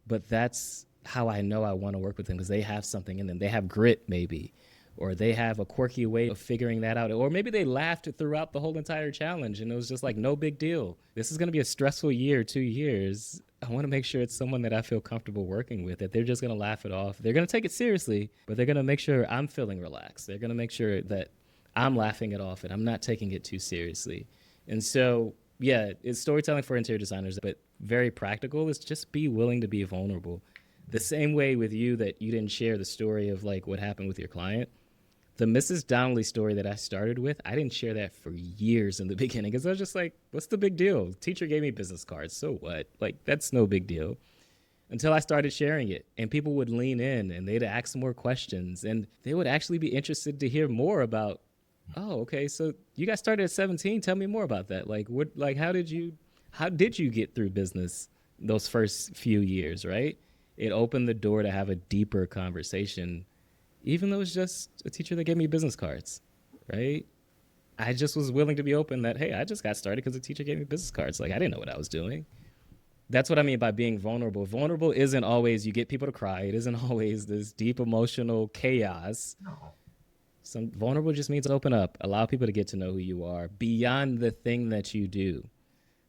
but that's how I know I want to work with them because they have something in them. They have grit maybe. Or they have a quirky way of figuring that out. Or maybe they laughed throughout the whole entire challenge and it was just like, no big deal. This is going to be a stressful year, 2 years. I want to make sure it's someone that I feel comfortable working with, that they're just going to laugh it off. They're going to take it seriously, but they're going to make sure I'm feeling relaxed. They're going to make sure that I'm laughing it off and I'm not taking it too seriously. And so, yeah, it's storytelling for interior designers, but very practical is just be willing to be vulnerable. The same way with you that you didn't share the story of like what happened with your client. The Mrs. Donnelly story that I started with, I didn't share that for years in the beginning because I was just like, what's the big deal? Teacher gave me business cards. So what? Like, that's no big deal. Until I started sharing it and people would lean in and they'd ask more questions and they would actually be interested to hear more about, oh, okay, so you got started at 17. Tell me more about that. Like, what, like, how did you get through business those first few years, right? It opened the door to have a deeper conversation, even though it's just a teacher that gave me business cards, right? I just was willing to be open that, hey, I just got started because a teacher gave me business cards. Like, I didn't know what I was doing. That's what I mean by being vulnerable. Vulnerable isn't always you get people to cry. It isn't always this deep emotional chaos. No. Some vulnerable just means open up, allow people to get to know who you are beyond the thing that you do.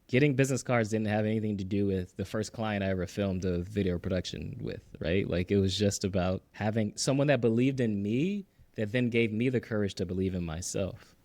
Getting business cards didn't have anything to do with the first client I ever filmed a video production with, right? Like, it was just about having someone that believed in me that then gave me the courage to believe in myself.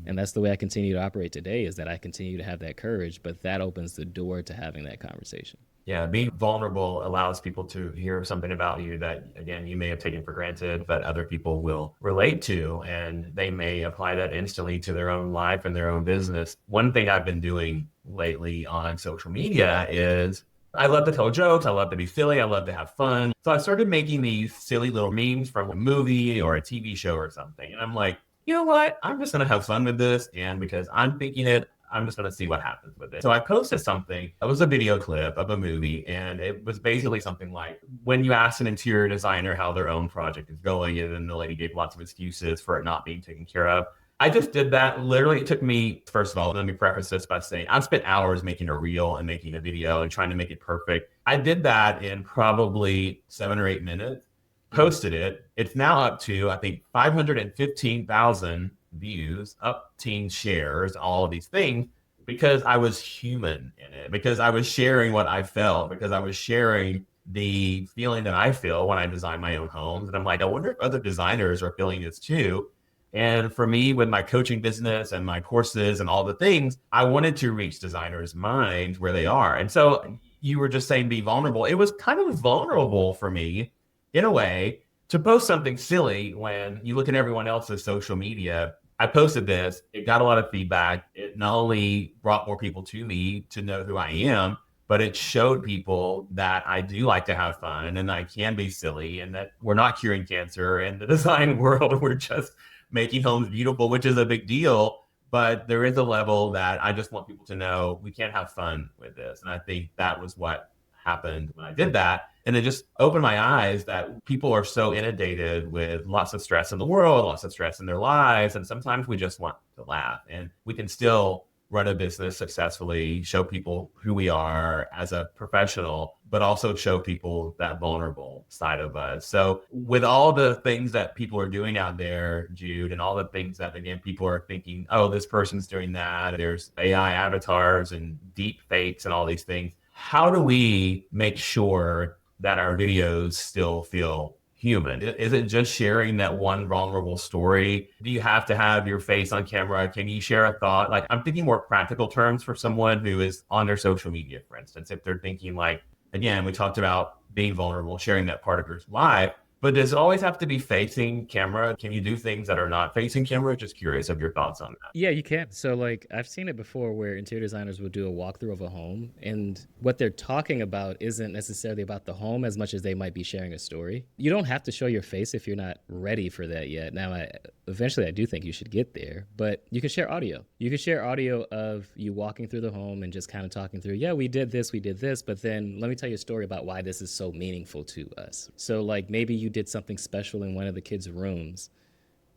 And that's the way I continue to operate today, is that I continue to have that courage, but that opens the door to having that conversation. Yeah, being vulnerable allows people to hear something about you that, again, you may have taken for granted, but other people will relate to, and they may apply that instantly to their own life and their own business. One thing I've been doing lately on social media is I love to tell jokes. I love to be silly. I love to have fun. So I started making these silly little memes from a movie or a TV show or something. And I'm like, you know what? I'm just going to have fun with this. And because I'm thinking it, I'm just going to see what happens with it. So I posted something. It was a video clip of a movie. And it was basically something like when you ask an interior designer how their own project is going, and then the lady gave lots of excuses for it not being taken care of. I just did that. Literally, it took me, first of all, let me preface this by saying I've spent hours making a reel and making a video and trying to make it perfect. I did that in probably 7 or 8 minutes, posted it. It's now up to, I think, 515,000 views, up teen shares, all of these things, because I was human in it, because I was sharing what I felt, because I was sharing the feeling that I feel when I design my own homes. And I'm like, I wonder if other designers are feeling this too. And for me, with my coaching business and my courses and all the things, I wanted to reach designers' minds where they are. And so you were just saying be vulnerable. It was kind of vulnerable for me, in a way, to post something silly when you look at everyone else's social media. I posted this. It got a lot of feedback. It not only brought more people to me to know who I am, but it showed people that I do like to have fun and I can be silly and that we're not curing cancer in the design world. We're just making homes beautiful, which is a big deal. But there is a level that I just want people to know we can have fun with this. And I think that was what happened when I did that. And it just opened my eyes that people are so inundated with lots of stress in the world, lots of stress in their lives. And sometimes we just want to laugh, and we can still run a business successfully, show people who we are as a professional, but also show people that vulnerable side of us. So with all the things that people are doing out there, Jude, and all the things that, again, people are thinking, oh, this person's doing that, there's AI avatars and deep fakes and all these things. How do we make sure that our videos still feel human? Is it just sharing that one vulnerable story? Do you have to have your face on camera? Can you share a thought? Like, I'm thinking more practical terms for someone who is on their social media, for instance, if they're thinking like, again, we talked about being vulnerable, sharing that part of your life, but does it always have to be facing camera? Can you do things that are not facing camera? Just curious of your thoughts on that. Yeah, you can. So like I've seen it before where interior designers will do a walkthrough of a home, and what they're talking about isn't necessarily about the home as much as they might be sharing a story. You don't have to show your face if you're not ready for that yet. Now, eventually I do think you should get there, but you can share audio. You can share audio of you walking through the home and just kind of talking through, yeah, we did this, but then let me tell you a story about why this is so meaningful to us. So like maybe you did something special in one of the kids' rooms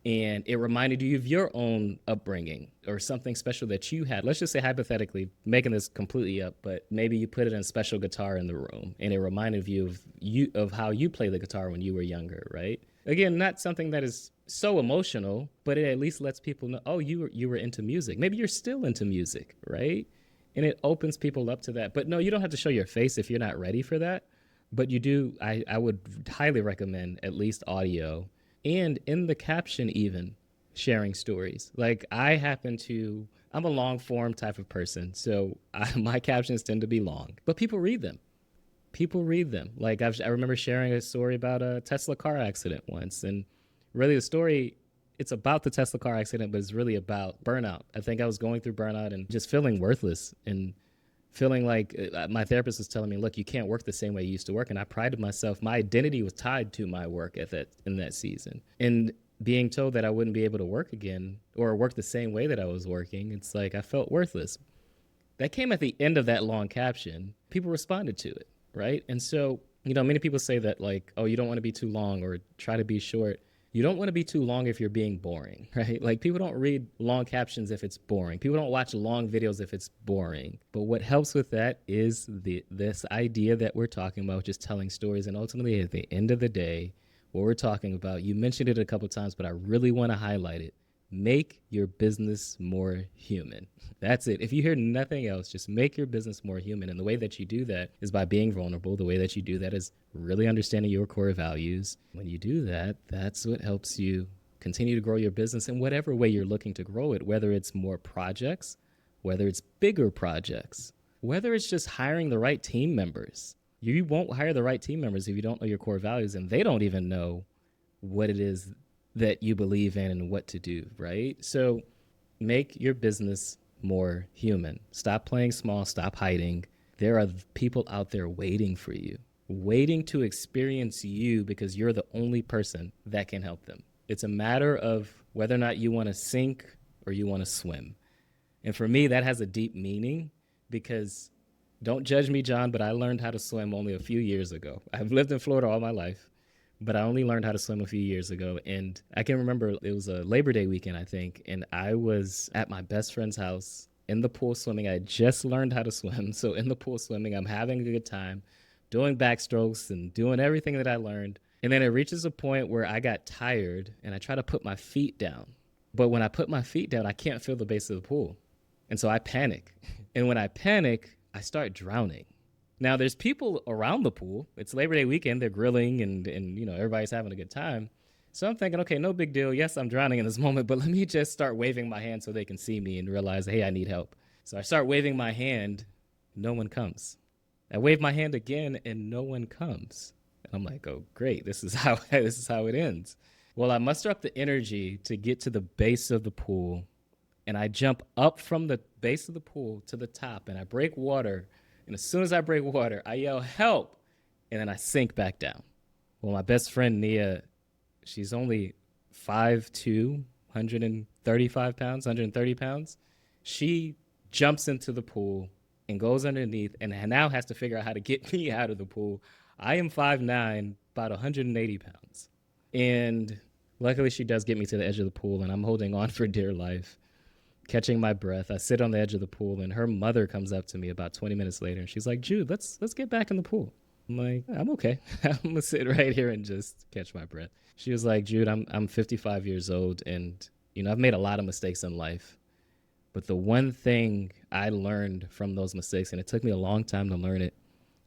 and it reminded you of your own upbringing or something special that you had. Let's just say hypothetically, making this completely up, but maybe you put in a special guitar in the room and it reminded you of how you played the guitar when you were younger, right? Again, not something that is so emotional, but it at least lets people know, oh, you were into music. Maybe you're still into music, right? And it opens people up to that. But no, you don't have to show your face if you're not ready for that. But you do, I would highly recommend at least audio and in the caption even sharing stories. Like I I'm a long form type of person. So my captions tend to be long, but people read them. People read them. Like I remember sharing a story about a Tesla car accident once. And really the story, it's about the Tesla car accident, but it's really about burnout. I think I was going through burnout and just feeling worthless and feeling like my therapist was telling me, look, you can't work the same way you used to work. And I prided myself. My identity was tied to my work in that season. And being told that I wouldn't be able to work again or work the same way that I was working, it's like I felt worthless. That came at the end of that long caption. People responded to it, right? And so, many people say that like, oh, you don't want to be too long or try to be short. You don't want to be too long if you're being boring, right? Like people don't read long captions if it's boring. People don't watch long videos if it's boring. But what helps with that is this idea that we're talking about, just telling stories. And ultimately, at the end of the day, what we're talking about, you mentioned it a couple of times, but I really want to highlight it. Make your business more human. That's it. If you hear nothing else, just make your business more human. And the way that you do that is by being vulnerable. The way that you do that is really understanding your core values. When you do that, that's what helps you continue to grow your business in whatever way you're looking to grow it, whether it's more projects, whether it's bigger projects, whether it's just hiring the right team members. You won't hire the right team members if you don't know your core values, and they don't even know what it is that you believe in and what to do, right? So make your business more human. Stop playing small, stop hiding. There are people out there waiting for you, waiting to experience you because you're the only person that can help them. It's a matter of whether or not you want to sink or you want to swim. And for me, that has a deep meaning because don't judge me, John, but I learned how to swim only a few years ago. I've lived in Florida all my life, but I only learned how to swim a few years ago. And I can remember it was a Labor Day weekend, I think, and I was at my best friend's house in the pool swimming. I just learned how to swim. So in the pool swimming, I'm having a good time, doing backstrokes and doing everything that I learned. And then it reaches a point where I got tired and I try to put my feet down. But when I put my feet down, I can't feel the base of the pool. And so I panic. And when I panic, I start drowning. Now, there's people around the pool. It's Labor Day weekend. They're grilling and everybody's having a good time. So I'm thinking, okay, no big deal. Yes, I'm drowning in this moment, but let me just start waving my hand so they can see me and realize, hey, I need help. So I start waving my hand. No one comes. I wave my hand again and no one comes. And I'm like, oh, great. This is how it ends. Well, I muster up the energy to get to the base of the pool. And I jump up from the base of the pool to the top and I break water. And as soon as I break water, I yell, help, and then I sink back down. Well, my best friend, Nia, she's only 5'2", 135 pounds, 130 pounds. She jumps into the pool and goes underneath and now has to figure out how to get me out of the pool. I am 5'9", about 180 pounds. And luckily, she does get me to the edge of the pool, and I'm holding on for dear life, catching my breath. I sit on the edge of the pool, and her mother comes up to me about 20 minutes later, and she's like, Jude, let's get back in the pool. I'm like, I'm okay. I'm going to sit right here and just catch my breath. She was like, Jude, I'm 55 years old, and, I've made a lot of mistakes in life. But the one thing I learned from those mistakes, and it took me a long time to learn it,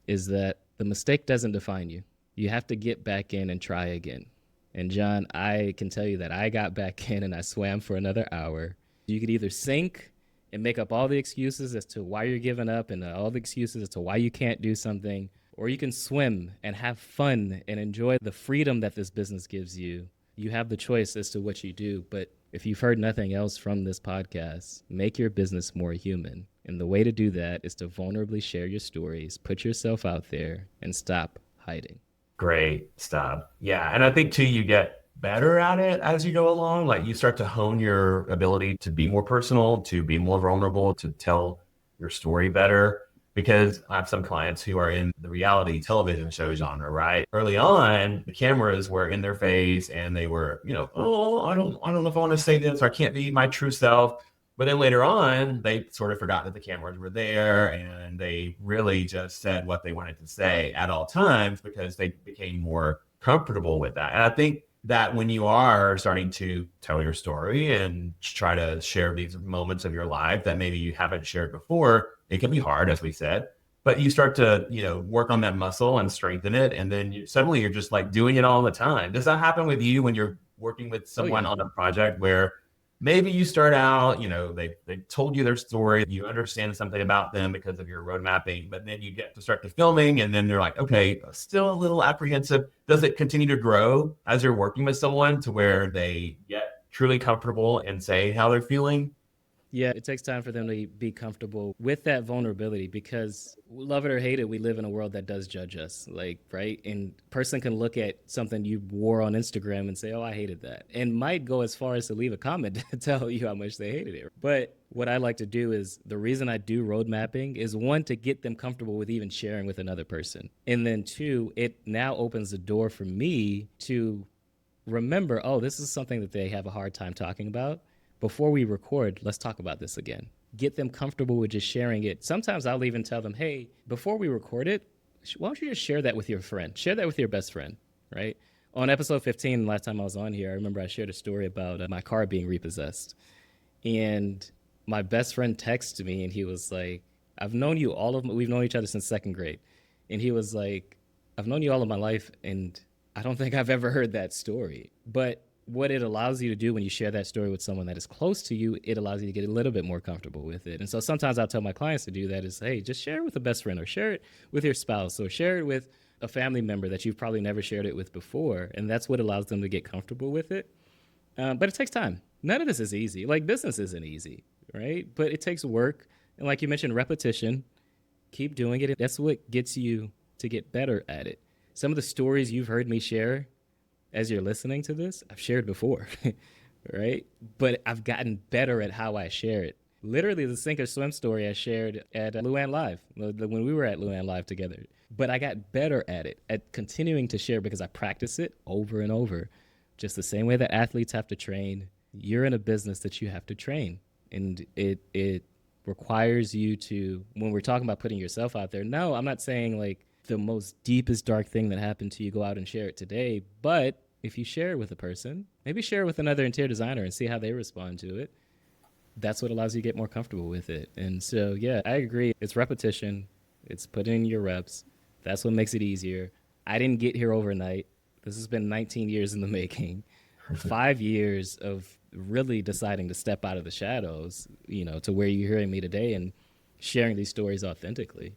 is that the mistake doesn't define you. You have to get back in and try again. And John, I can tell you that I got back in and I swam for another hour. You could either sink and make up all the excuses as to why you're giving up and all the excuses as to why you can't do something, or you can swim and have fun and enjoy the freedom that this business gives you. You have the choice as to what you do. But if you've heard nothing else from this podcast, make your business more human. And the way to do that is to vulnerably share your stories, put yourself out there, and stop hiding. Great stuff. Yeah. And I think too, you get better at it as you go along. Like you start to hone your ability to be more personal, to be more vulnerable, to tell your story better. Because I have some clients who are in the reality television show genre, right? Early on, the cameras were in their face and they were, oh, I don't know if I want to say this or I can't be my true self. But then later on, they sort of forgot that the cameras were there and they really just said what they wanted to say at all times because they became more comfortable with that. And I think that when you are starting to tell your story and try to share these moments of your life that maybe you haven't shared before, it can be hard, as we said, but you start to, work on that muscle and strengthen it. And then suddenly you're just like doing it all the time. Does that happen with you when you're working with someone on a project where maybe you start out, they told you their story, you understand something about them because of your road mapping, but then you get to start the filming and then they're like, okay, still a little apprehensive. Does it continue to grow as you're working with someone to where they get truly comfortable and say how they're feeling? Yeah, it takes time for them to be comfortable with that vulnerability because love it or hate it, we live in a world that does judge us, like, right? And person can look at something you wore on Instagram and say, oh, I hated that. And might go as far as to leave a comment to tell you how much they hated it. But what I like to do is the reason I do road mapping is one, to get them comfortable with even sharing with another person. And then two, it now opens the door for me to remember, oh, this is something that they have a hard time talking about. Before we record, let's talk about this again. Get them comfortable with just sharing it. Sometimes I'll even tell them, hey, before we record it, why don't you just share that with your friend? Share that with your best friend, right? On episode 15, last time I was on here, I remember I shared a story about my car being repossessed. And my best friend texted me and he was like, we've known each other since second grade. And he was like, I've known you all of my life and I don't think I've ever heard that story. But what it allows you to do when you share that story with someone that is close to you, it allows you to get a little bit more comfortable with it. And so sometimes I'll tell my clients to do that is, hey, just share it with a best friend or share it with your spouse or share it with a family member that you've probably never shared it with before. And that's what allows them to get comfortable with it. But it takes time. None of this is easy. Like business isn't easy, right? But it takes work. And like you mentioned, repetition. Keep doing it. That's what gets you to get better at it. Some of the stories you've heard me share as you're listening to this, I've shared before, right? But I've gotten better at how I share it. Literally, the sink or swim story I shared at Luann Live, when we were at Luann Live together. But I got better at it, at continuing to share because I practice it over and over. Just the same way that athletes have to train, you're in a business that you have to train. And it requires you to, when we're talking about putting yourself out there, no, I'm not saying like, the most deepest dark thing that happened to you, go out and share it today. But if you share it with a person, maybe share it with another interior designer and see how they respond to it. That's what allows you to get more comfortable with it. And so, yeah, I agree. It's repetition. It's putting in your reps. That's what makes it easier. I didn't get here overnight. This has been 19 years in the making. 5 years of really deciding to step out of the shadows, to where you're hearing me today and sharing these stories authentically.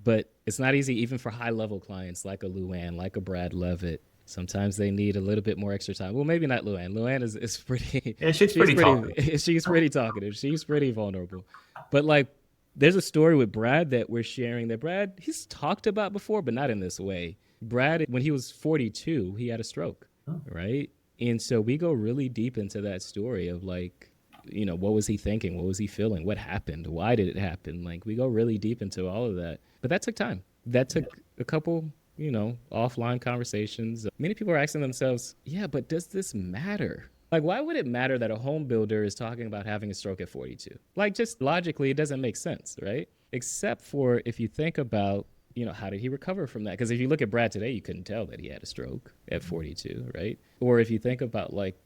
But it's not easy even for high-level clients like a Luann, like a Brad Levitt. Sometimes they need a little bit more extra time. Well, maybe not Luann. Luann is pretty... Yeah, she's pretty talkative. She's pretty talkative. She's pretty vulnerable. But, like, there's a story with Brad that we're sharing that Brad, he's talked about before, but not in this way. Brad, when he was 42, he had a stroke, right? And so we go really deep into that story of, like, what was he thinking? What was he feeling? What happened? Why did it happen? Like, we go really deep into all of that. But that took time. That took a couple, offline conversations. Many people are asking themselves, yeah, but does this matter? Like, why would it matter that a home builder is talking about having a stroke at 42? Like, just logically, it doesn't make sense, right? Except for if you think about, how did he recover from that? Because if you look at Brad today, you couldn't tell that he had a stroke at 42, right? Or if you think about, like,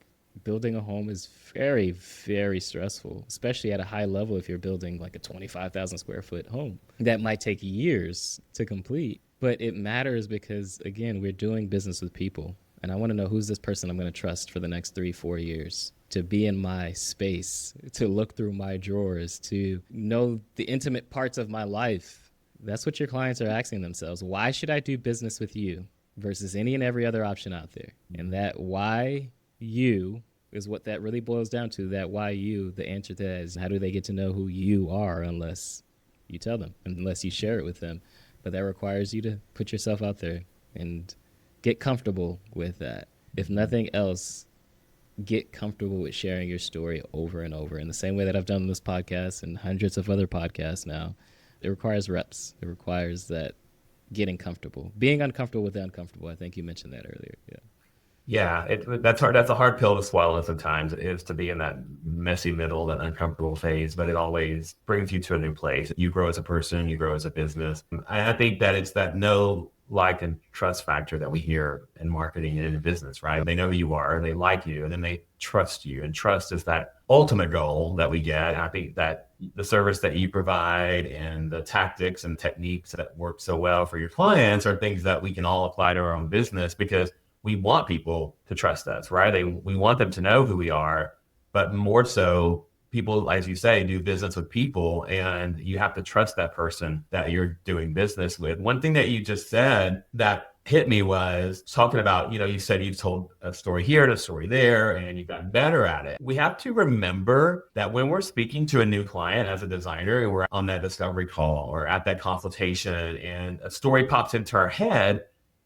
building a home is very, very stressful, especially at a high level if you're building like a 25,000 square foot home. That might take years to complete, but it matters because, again, we're doing business with people. And I want to know who's this person I'm going to trust for the next 3-4 years, to be in my space, to look through my drawers, to know the intimate parts of my life. That's what your clients are asking themselves. Why should I do business with you versus any and every other option out there? And that why you is what that really boils down to. That why you, the answer to that is, how do they get to know who you are unless you tell them, unless you share it with them? But that requires you to put yourself out there and get comfortable with that. If nothing else, get comfortable with sharing your story over and over in the same way that I've done this podcast and hundreds of other podcasts now. It requires reps. It requires that getting comfortable, being uncomfortable with the uncomfortable. I think you mentioned that earlier. Yeah, that's hard. That's a hard pill to swallow sometimes, is to be in that messy middle, that uncomfortable phase, but it always brings you to a new place. You grow as a person, you grow as a business. I think that it's that know, like, and trust factor that we hear in marketing and in business, right? They know who you are, they like you, and then they trust you. And trust is that ultimate goal that we get. I think that the service that you provide and the tactics and techniques that work so well for your clients are things that we can all apply to our own business, because we want people to trust us, right? We want them to know who we are, but more so people, as you say, do business with people, and you have to trust that person that you're doing business with. One thing that you just said that hit me was talking about, you said you told a story here and a story there, and you've gotten better at it. We have to remember that when we're speaking to a new client as a designer, and we're on that discovery call or at that consultation, and a story pops into our head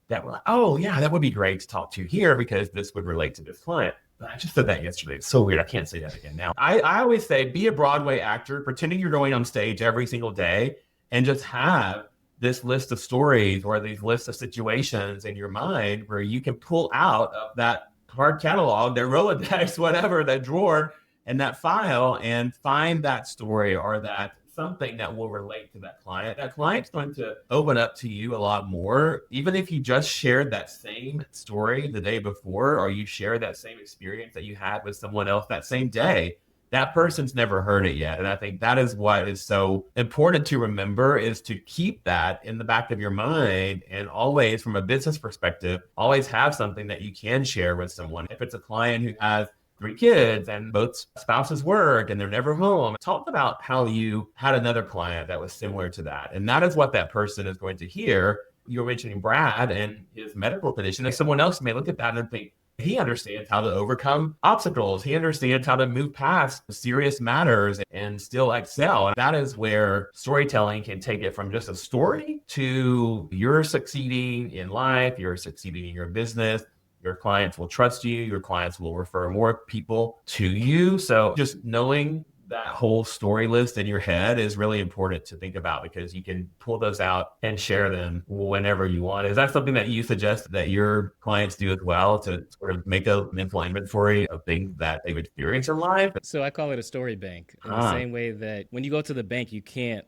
that we're like, oh yeah, that would be great to talk to here because this would relate to this client. But I just said that yesterday. It's so weird. I can't say that again now. I always say, be a Broadway actor, pretending you're going on stage every single day, and just have this list of stories or these lists of situations in your mind where you can pull out of that hard catalog, that Rolodex, whatever, that drawer and that file, and find that story or that something that will relate to that client. That client's going to open up to you a lot more. Even if you just shared that same story the day before, or you share that same experience that you had with someone else that same day, that person's never heard it yet. And I think that is what is so important to remember, is to keep that in the back of your mind, and always, from a business perspective, always have something that you can share with someone. If it's a client who has 3 kids and both spouses work and they're never home, talk about how you had another client that was similar to that. And that is what that person is going to hear. You were mentioning Brad and his medical condition, and someone else may look at that and think, he understands how to overcome obstacles. He understands how to move past serious matters and still excel. And that is where storytelling can take it from just a story to you're succeeding in life, you're succeeding in your business. Your clients will trust you. Your clients will refer more people to you. So just knowing that whole story list in your head is really important to think about, because you can pull those out and share them whenever you want. Is that something that you suggest that your clients do as well, to sort of make a mental inventory of things that they've experienced in life? So I call it a story bank, in the same way that when you go to the bank, you can't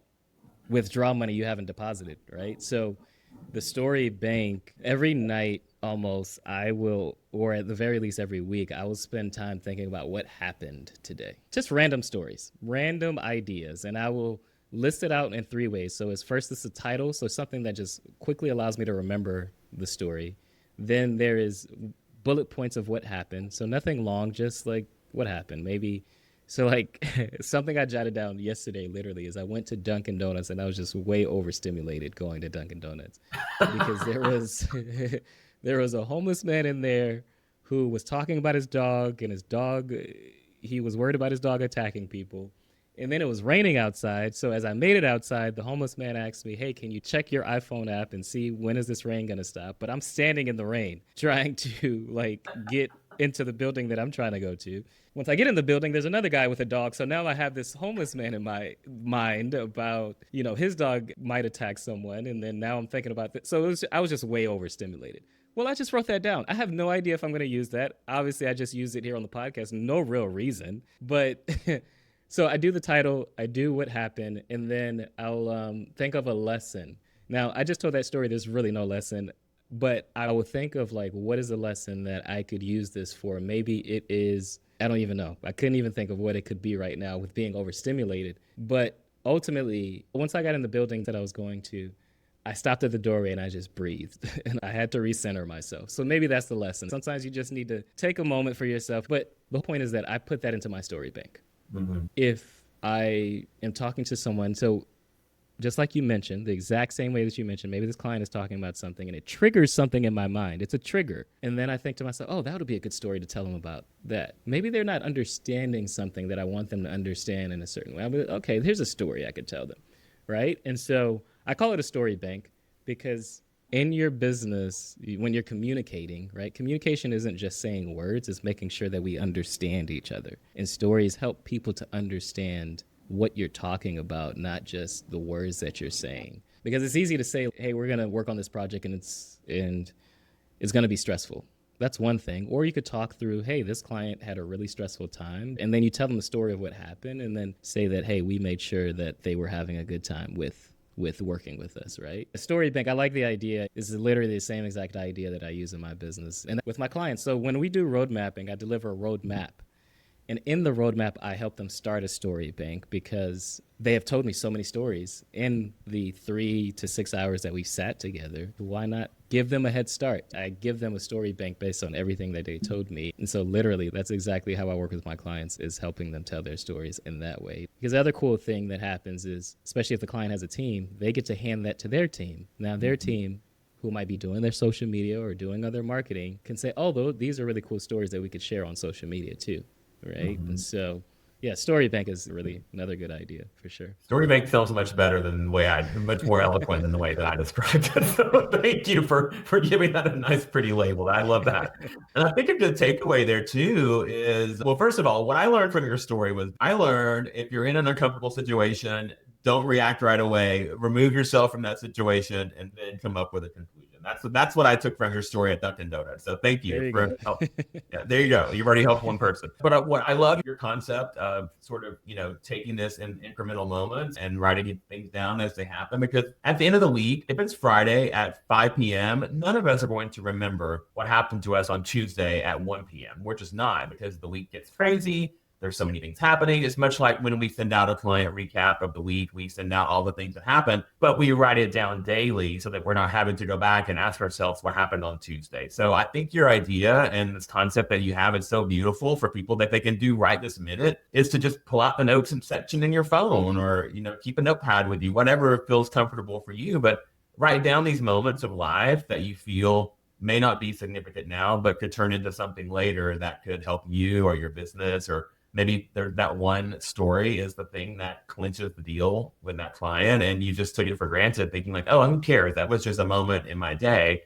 withdraw money you haven't deposited, right? So the story bank, every night almost, I will, or at the very least every week, I will spend time thinking about what happened today. Just random stories, random ideas, and I will list it out in 3 ways. So it's first, it's a title, so something that just quickly allows me to remember the story. Then there is bullet points of what happened, so nothing long, just like what happened. Maybe, so like something I jotted down yesterday literally is I went to Dunkin' Donuts and I was just way overstimulated going to Dunkin' Donuts because there was a homeless man in there who was talking about his dog, and his dog, he was worried about his dog attacking people. And then it was raining outside. So as I made it outside, the homeless man asked me, hey, can you check your iPhone app and see when is this rain going to stop? But I'm standing in the rain trying to like get into the building that I'm trying to go to. Once I get in the building, there's another guy with a dog. So now I have this homeless man in my mind about, his dog might attack someone. And then now I'm thinking about this. So I was just way overstimulated. Well, I just wrote that down. I have no idea if I'm going to use that. Obviously, I just used it here on the podcast. No real reason. But so I do the title, I do what happened, and then I'll think of a lesson. Now, I just told that story. There's really no lesson. But I will think of like, what is a lesson that I could use this for? Maybe it is, I don't even know. I couldn't even think of what it could be right now with being overstimulated. But ultimately, once I got in the building that I was going to, I stopped at the doorway and I just breathed and I had to recenter myself. So maybe that's the lesson. Sometimes you just need to take a moment for yourself. But the point is that I put that into my story bank. Mm-hmm. If I am talking to someone, so just like you mentioned, the exact same way that you mentioned, maybe this client is talking about something and it triggers something in my mind. It's a trigger. And then I think to myself, oh, that would be a good story to tell them about that. Maybe they're not understanding something that I want them to understand in a certain way. I'll be like, okay, here's a story I could tell them, right? And so I call it a story bank because in your business, when you're communicating, right? Communication isn't just saying words, it's making sure that we understand each other. And stories help people to understand what you're talking about, not just the words that you're saying. Because it's easy to say, hey, we're going to work on this project and it's going to be stressful. That's one thing. Or you could talk through, hey, this client had a really stressful time. And then you tell them the story of what happened and then say that, hey, we made sure that they were having a good time with working with us, right? A story bank, I like the idea. This is literally the same exact idea that I use in my business and with my clients. So when we do road mapping, I deliver a roadmap. And in the roadmap, I help them start a story bank because they have told me so many stories in the 3 to 6 hours that we sat together. Why not give them a head start. I give them a story bank based on everything that they told me. And so literally, that's exactly how I work with my clients, is helping them tell their stories in that way. Because the other cool thing that happens is, especially if the client has a team, they get to hand that to their team. Now their team, who might be doing their social media or doing other marketing, can say, oh, these are really cool stories that we could share on social media too, right? And so, yeah, Story Bank is really another good idea for sure. Story bank sounds much better than the way much more eloquent than the way that I described it. So thank you for giving that a nice, pretty label. I love that. And I think a good takeaway there too is, well, first of all, what I learned from your story was, I learned if you're in an uncomfortable situation, don't react right away. Remove yourself from that situation and then come up with a conclusion. That's what I took from your story at Dunkin' Donuts. So thank you for help. Yeah, there you go. You've already helped one person. But what I love your concept of sort of, taking this in incremental moments and writing things down as they happen, because at the end of the week, if it's Friday at 5 p.m., none of us are going to remember what happened to us on Tuesday at 1 p.m. We're just not, because the week gets crazy. There's so many things happening. It's much like when we send out a client recap of the week, we send out all the things that happened, but we write it down daily so that we're not having to go back and ask ourselves what happened on Tuesday. So I think your idea and this concept that you have is so beautiful for people that they can do right this minute, is to just pull out the notes and section in your phone, or, keep a notepad with you, whatever feels comfortable for you, but write down these moments of life that you feel may not be significant now, but could turn into something later that could help you or your business, or maybe that one story is the thing that clinches the deal with that client, and you just took it for granted, thinking like, oh, who cares? That was just a moment in my day.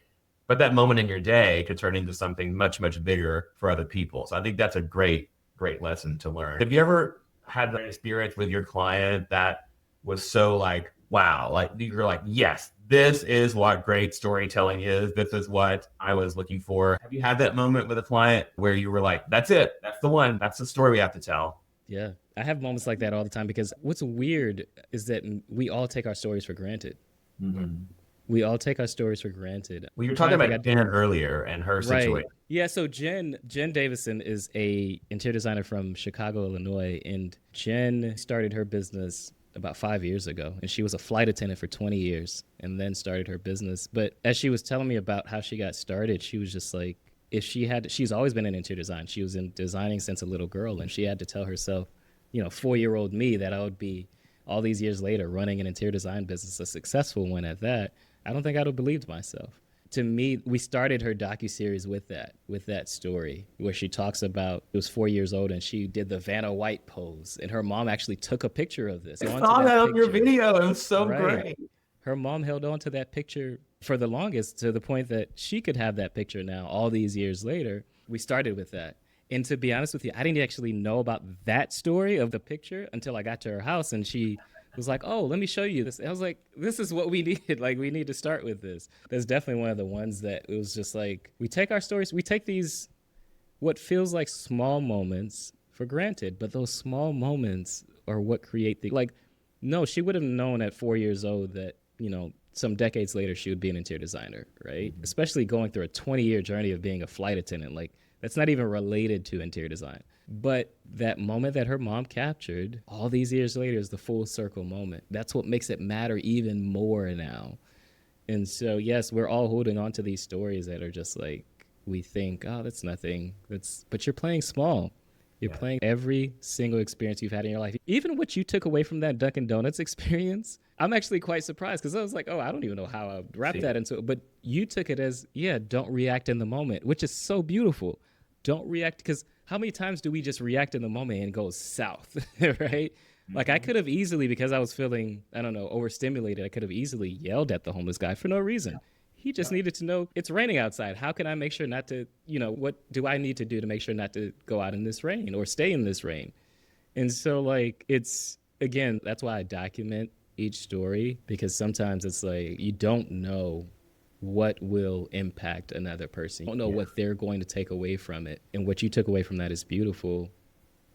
But that moment in your day could turn into something much, much bigger for other people. So I think that's a great, great lesson to learn. Have you ever had that experience with your client that was so like, wow, like you're like, yes, this is what great storytelling is. This is what I was looking for. Have you had that moment with a client where you were like, that's it, that's the one, that's the story we have to tell? Yeah, I have moments like that all the time, because what's weird is that we all take our stories for granted. Mm-hmm. We all take our stories for granted. Well, you were talking about Jen earlier and her situation. Right. Yeah, so Jen Davison is a interior designer from Chicago, Illinois, and Jen started her business about 5 years ago, and she was a flight attendant for 20 years and then started her business. But as she was telling me about how she got started, she was just like, she's always been in interior design. She was in designing since a little girl, and she had to tell herself, 4-year-old me, that I would be all these years later running an interior design business, a successful one at that. I don't think I'd have believed myself. To me, we started her Docuseries with that story, where she talks about, it was 4 years old and she did the Vanna White pose, and her mom actually took a picture of this. I saw that on your video. It was so great. Her mom held on to that picture for the longest, to the point that she could have that picture now all these years later. We started with that. And to be honest with you, I didn't actually know about that story of the picture until I got to her house, and she was like, oh, let me show you this. And I was like, this is what we needed. Like, we need to start with this. That's definitely one of the ones that it was just like, we take our stories, we take these, what feels like small moments for granted, but those small moments are what create no, she would have known at 4 years old that, some decades later she would be an interior designer, right? Mm-hmm. Especially going through a 20-year journey of being a flight attendant. Like, that's not even related to interior design. But that moment that her mom captured all these years later is the full circle moment. That's what makes it matter even more now. And so, yes, we're all holding on to these stories that are just like, we think, oh, that's nothing. But you're playing small. You're playing every single experience you've had in your life. Even what you took away from that Dunkin' Donuts experience, I'm actually quite surprised, because I was like, oh, I don't even know how I would wrap that into it. But you took it as, don't react in the moment, which is so beautiful. Don't react, because how many times do we just react in the moment and it goes south, right? Mm-hmm. Like, I could have easily, because I was feeling, overstimulated, I could have easily yelled at the homeless guy for no reason. He just needed to know it's raining outside. How can I make sure not to, what do I need to do to make sure not to go out in this rain or stay in this rain? And so, it's, again, that's why I document each story, because sometimes it's like, you don't know what will impact another person. You don't know what they're going to take away from it. And what you took away from that is beautiful.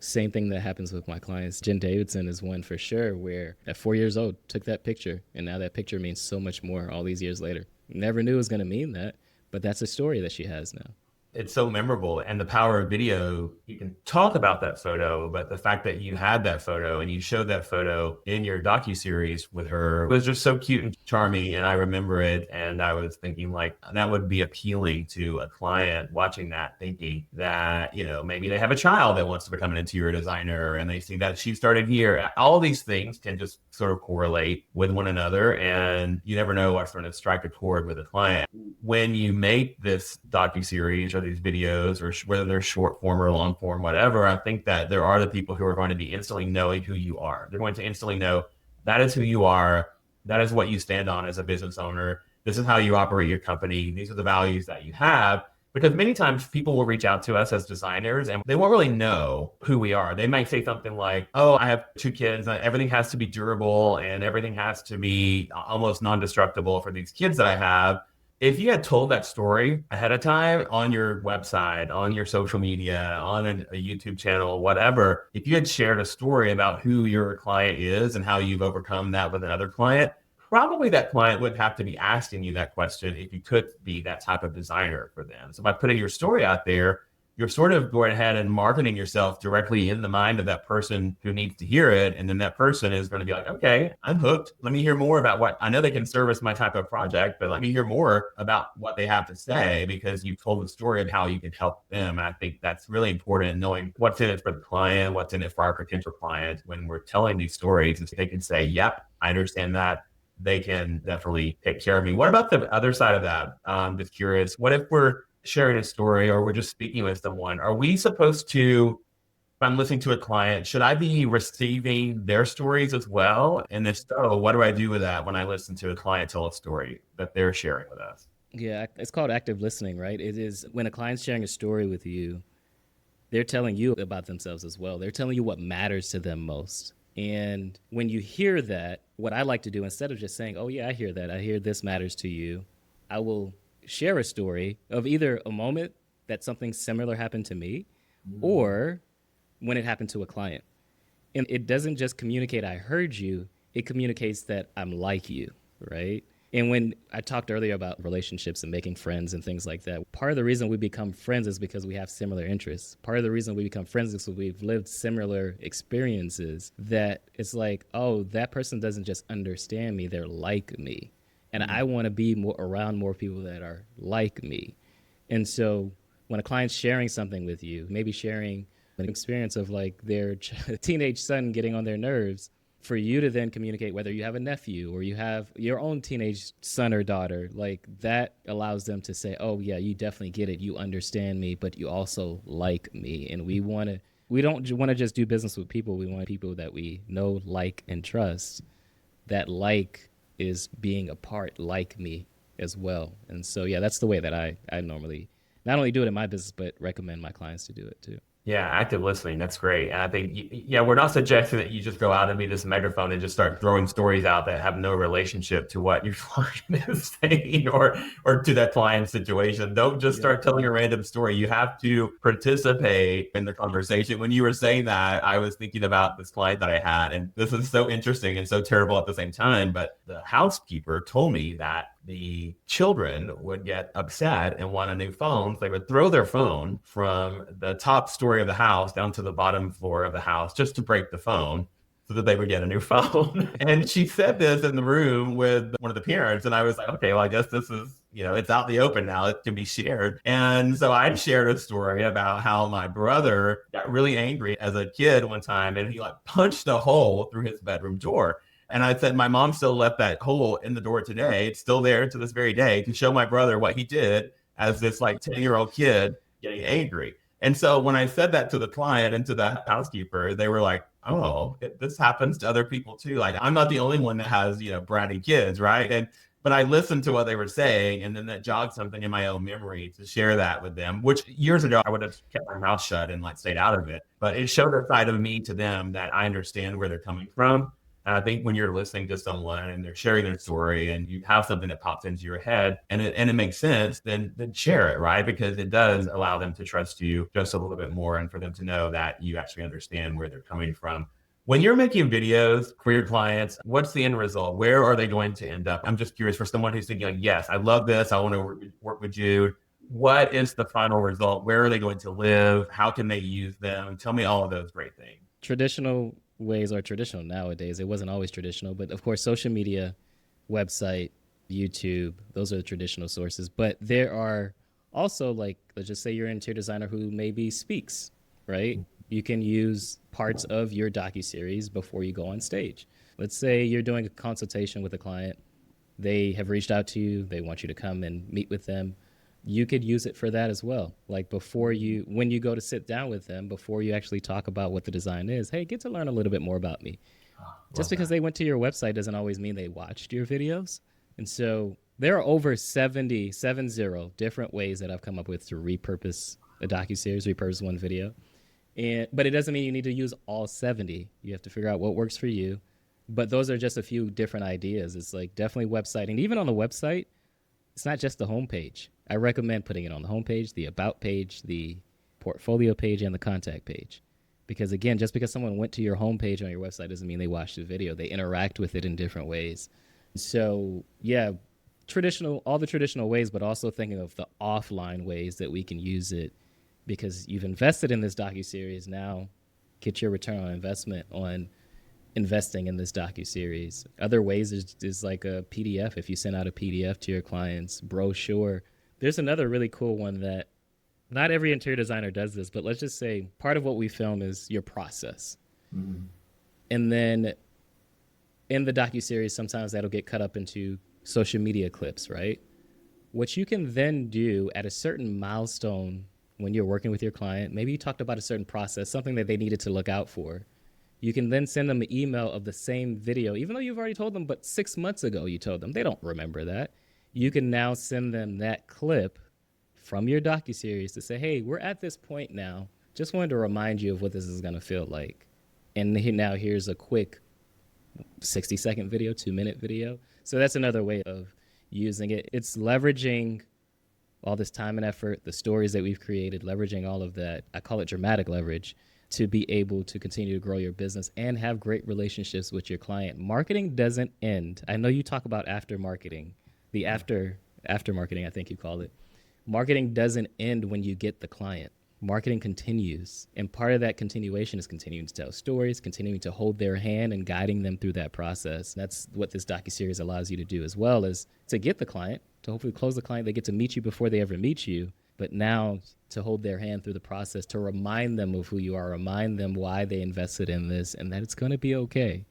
Same thing that happens with my clients. Jen Davidson is one for sure, where at 4 years old, took that picture, and now that picture means so much more all these years later. Never knew it was going to mean that, but that's a story that she has now. it's so memorable. And the power of video, you can talk about that photo, but the fact that you had that photo and you showed that photo in your docuseries with her was just so cute and charming. And I remember it. And I was thinking like, that would be appealing to a client watching that, thinking that, maybe they have a child that wants to become an interior designer and they see that she started here. All these things can just sort of correlate with one another. And you never know what's going to strike a chord with a client. When you make this docuseries or these videos, or whether they're short form or long form, whatever, I think that there are the people who are going to be instantly knowing who you are. They're going to instantly know that is who you are. That is what you stand on as a business owner. This is how you operate your company. These are the values that you have. Because many times people will reach out to us as designers and they won't really know who we are. They might say something like, oh, I have 2 kids. Everything has to be durable and everything has to be almost non-destructible for these kids that I have. If you had told that story ahead of time on your website, on your social media, on a YouTube channel, whatever, if you had shared a story about who your client is and how you've overcome that with another client, probably that client would have to be asking you that question if you could be that type of designer for them. So by putting your story out there, you're sort of going ahead and marketing yourself directly in the mind of that person who needs to hear it. And then that person is going to be like, okay, I'm hooked. Let me hear more about what I know they can service my type of project, but let me hear more about what they have to say because you told the story of how you can help them. And I think that's really important, knowing what's in it for the client, what's in it for our potential client. When we're telling these stories, they can say, yep, I understand that. They can definitely take care of me. What about the other side of that? I'm just curious. What if we're sharing a story or we're just speaking with someone? Are we supposed to, if I'm listening to a client, should I be receiving their stories as well? And if so, what do I do with that when I listen to a client tell a story that they're sharing with us? Yeah, it's called active listening, right? It is when a client's sharing a story with you, they're telling you about themselves as well. They're telling you what matters to them most. And when you hear that, what I like to do, instead of just saying, oh, yeah, I hear that, I hear this matters to you, I will share a story of either a moment that something similar happened to me or when it happened to a client. And it doesn't just communicate, I heard you, it communicates that I'm like you, right? And when I talked earlier about relationships and making friends and things like that, part of the reason we become friends is because we have similar interests. Part of the reason we become friends is because we've lived similar experiences, that it's like, oh, that person doesn't just understand me, they're like me. And I want to be around more people that are like me. And so when a client's sharing something with you, maybe sharing an experience of like their teenage son getting on their nerves, for you to then communicate, whether you have a nephew or you have your own teenage son or daughter, like that allows them to say, oh yeah, you definitely get it. You understand me, but you also like me. And we don't want to just do business with people. We want people that we know, like, and trust. That like is being a part like me as well. And so, yeah, that's the way that I normally not only do it in my business, but recommend my clients to do it too. Yeah, active listening. That's great. And I think, yeah, we're not suggesting that you just go out and be this megaphone and just start throwing stories out that have no relationship to what your client is saying or to that client situation. Don't just start telling a random story. You have to participate in the conversation. When you were saying that, I was thinking about this client that I had, and this is so interesting and so terrible at the same time. But the housekeeper told me that the children would get upset and want a new phone. They would throw their phone from the top story of the house down to the bottom floor of the house just to break the phone so that they would get a new phone. And she said this in the room with one of the parents. And I was like, okay, well, I guess this is, it's out in the open now. It can be shared. And so I shared a story about how my brother got really angry as a kid one time and he like punched a hole through his bedroom door. And I said, my mom still left that hole in the door today. It's still there to this very day to show my brother what he did as this like 10-year-old kid getting angry. And so when I said that to the client and to the housekeeper, they were like, oh, this happens to other people too. Like, I'm not the only one that has, bratty kids, right? But I listened to what they were saying, and then that jogged something in my own memory to share that with them, which years ago I would have kept my mouth shut and like stayed out of it. But it showed a side of me to them that I understand where they're coming from. And I think when you're listening to someone and they're sharing their story and you have something that pops into your head and it makes sense, then share it, right? Because it does allow them to trust you just a little bit more and for them to know that you actually understand where they're coming from. When you're making videos for your clients, what's the end result? Where are they going to end up? I'm just curious for someone who's thinking like, yes, I love this. I want to work with Jude. what is the final result? Where are they going to live? How can they use them? Tell me all of those great things. Traditional ways are traditional nowadays. It wasn't always traditional, but of course, social media, website, YouTube, those are the traditional sources. But there are also, like, let's just say you're an interior designer who maybe speaks, right? You can use parts of your docuseries before you go on stage. Let's say you're doing a consultation with a client. They have reached out to you. They want you to come and meet with them. You could use it for that as well. Like when you go to sit down with them, before you actually talk about what the design is, hey, get to learn a little bit more about me. Just because they went to your website doesn't always mean they watched your videos. And so there are over 70 different ways that I've come up with to repurpose a docuseries, repurpose one video. But it doesn't mean you need to use all 70. You have to figure out what works for you. But those are just a few different ideas. It's like definitely website. And even on the website, it's not just the homepage. I recommend putting it on the homepage, the about page, the portfolio page, and the contact page. Because again, just because someone went to your homepage on your website doesn't mean they watched the video. They interact with it in different ways. So yeah, all the traditional ways, but also thinking of the offline ways that we can use it, because you've invested in this docuseries. Now get your return on investment on investing in this docuseries. Other ways is like a PDF. If you send out a PDF to your clients, brochure. There's another really cool one that not every interior designer does this, but let's just say part of what we film is your process. Mm-hmm. And then in the docuseries, sometimes that'll get cut up into social media clips, right? What you can then do at a certain milestone when you're working with your client, maybe you talked about a certain process, something that they needed to look out for. You can then send them an email of the same video, even though you've already told them, but 6 months ago you told them. They don't remember that. You can now send them that clip from your docuseries to say, hey, we're at this point now. Just wanted to remind you of what this is going to feel like. And now here's a quick 60-second video, 2-minute video. So that's another way of using it. It's leveraging all this time and effort, the stories that we've created, leveraging all of that. I call it dramatic leverage, to be able to continue to grow your business and have great relationships with your client. Marketing doesn't end. I know you talk about after marketing, the after marketing, I think you call it. Marketing doesn't end when you get the client. Marketing continues. And part of that continuation is continuing to tell stories, continuing to hold their hand and guiding them through that process. And that's what this docuseries allows you to do, as well as to get the client, to hopefully close the client. They get to meet you before they ever meet you. But now to hold their hand through the process, to remind them of who you are, remind them why they invested in this, and that it's going to be okay.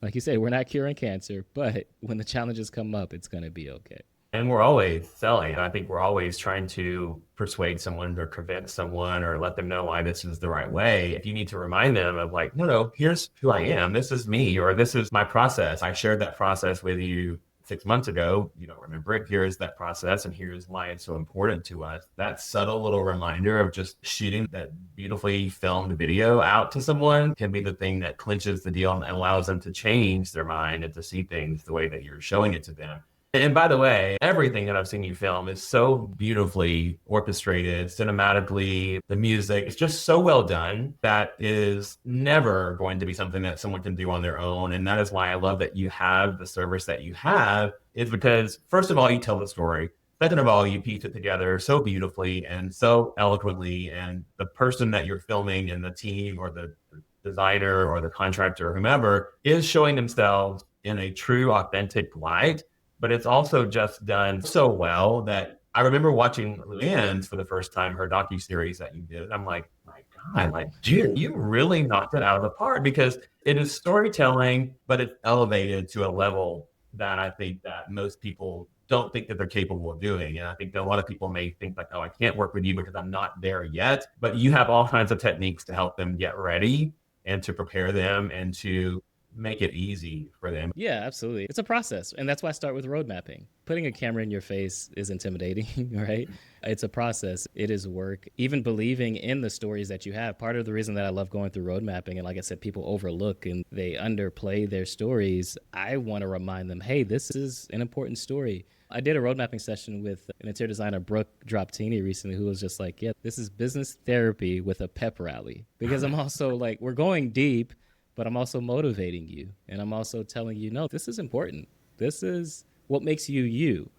Like you say, we're not curing cancer, but when the challenges come up, it's going to be okay. And we're always selling. I think we're always trying to persuade someone or convince someone or let them know why this is the right way. If you need to remind them of like, no, here's who I am. This is me, or this is my process. I shared that process with you 6 months ago. You don't remember it. Here's that process, and here's why it's so important to us. That subtle little reminder of just shooting that beautifully filmed video out to someone can be the thing that clinches the deal and allows them to change their mind and to see things the way that you're showing it to them. And by the way, everything that I've seen you film is so beautifully orchestrated, cinematically. The music is just so well done that is never going to be something that someone can do on their own. And that is why I love that you have the service that you have, is because, first of all, you tell the story. Second of all, you piece it together so beautifully and so eloquently. And the person that you're filming and the team or the designer or the contractor or whomever is showing themselves in a true, authentic light. But it's also just done so well that I remember watching Luann's for the first time, her docuseries that you did. I'm like, my God, like, Jude, you really knocked it out of the park, because it is storytelling, but it's elevated to a level that I think that most people don't think that they're capable of doing. And I think that a lot of people may think like, oh, I can't work with you because I'm not there yet. But you have all kinds of techniques to help them get ready and to prepare them and to make it easy for them. Yeah, absolutely. It's a process. And that's why I start with road mapping. Putting a camera in your face is intimidating, right? It's a process. It is work. Even believing in the stories that you have. Part of the reason that I love going through road mapping, and like I said, people overlook and they underplay their stories. I want to remind them, hey, this is an important story. I did a road mapping session with an interior designer, Brooke Droptini, recently, who was just like, yeah, this is business therapy with a pep rally. Because I'm also like, we're going deep, but I'm also motivating you. And I'm also telling you, no, this is important. This is what makes you you,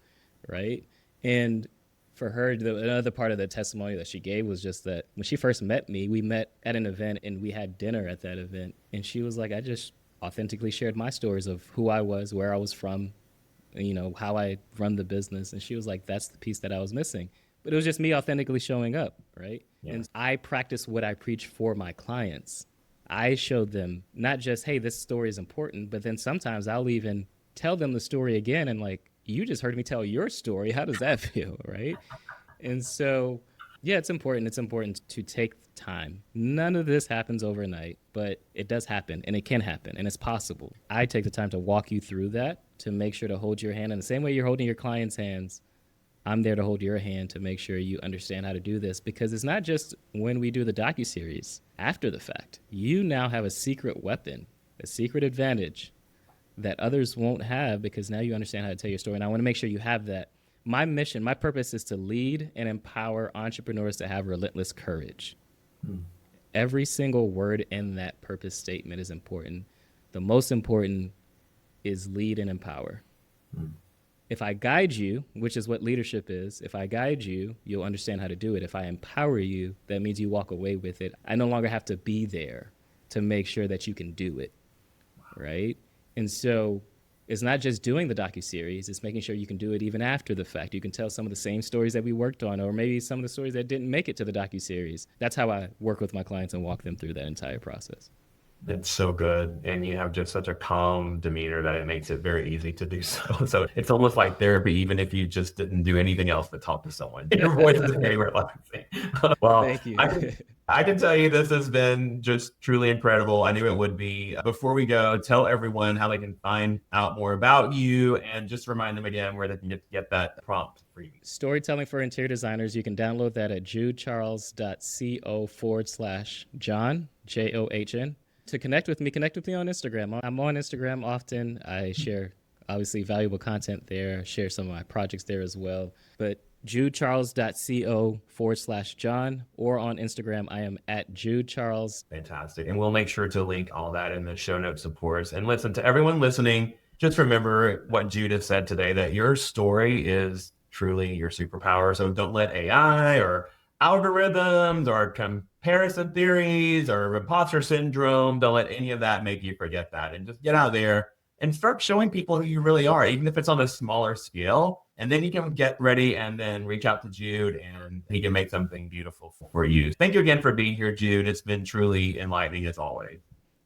right? And For her, another part of the testimony that she gave was just that when she first met me, we met at an event and we had dinner at that event. And she was like, I just authentically shared my stories of who I was, where I was from, you know, how I run the business. And she was like, that's the piece that I was missing. But it was just me authentically showing up, right? Yeah. And I practice what I preach for my clients. I showed them not just, hey, this story is important, but then sometimes I'll even tell them the story again and like, you just heard me tell your story. How does that feel, right? And so, yeah, it's important. It's important to take time. None of this happens overnight, but it does happen, and it can happen, and it's possible. I take the time to walk you through that, to make sure to hold your hand. In the same way you're holding your clients' hands, I'm there to hold your hand to make sure you understand how to do this, because it's not just when we do the docuseries after the fact. You now have a secret weapon, a secret advantage that others won't have, because now you understand how to tell your story. And I want to make sure you have that. My mission, my purpose is to lead and empower entrepreneurs to have relentless courage. Every single word in that purpose statement is important. The most important is lead and empower. If I guide you, which is what leadership is, if I guide you, you'll understand how to do it. If I empower you, that means you walk away with it. I no longer have to be there to make sure that you can do it, right? And so it's not just doing the docuseries, it's making sure you can do it even after the fact. You can tell some of the same stories that we worked on, or maybe some of the stories that didn't make it to the docuseries. That's how I work with my clients and walk them through that entire process. It's so good. And you have just such a calm demeanor that it makes it very easy to do so. So it's almost like therapy, even if you just didn't do anything else but talk to someone. Your voice is very relaxing. Well, thank you. I can tell you this has been just truly incredible. I knew it would be. Before we go, tell everyone how they can find out more about you, and just remind them again where they can get that prompt for you. Storytelling for Interior Designers. You can download that at judecharles.co/John, John. To connect with me on Instagram. I'm on Instagram often. I share, obviously, valuable content there, share some of my projects there as well. But judecharles.co/John, or on Instagram, I am at Jude Charles. Fantastic. And we'll make sure to link all that in the show notes, of course. And listen, to everyone listening, just remember what Jude has said today, that your story is truly your superpower. So don't let AI or algorithms or comparison theories or imposter syndrome, don't let any of that make you forget that, and just get out there and start showing people who you really are, even if it's on a smaller scale. And then you can get ready and then reach out to Jude, and he can make something beautiful for you. Thank you again for being here, Jude. It's been truly enlightening as always.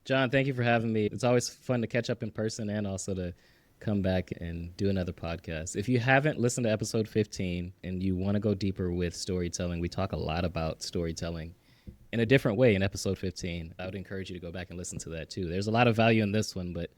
John, thank you for having me. It's always fun to catch up in person and also to come back and do another podcast. If you haven't listened to episode 15 and you want to go deeper with storytelling, we talk a lot about storytelling in a different way in episode 15. I would encourage you to go back and listen to that too. There's a lot of value in this one, but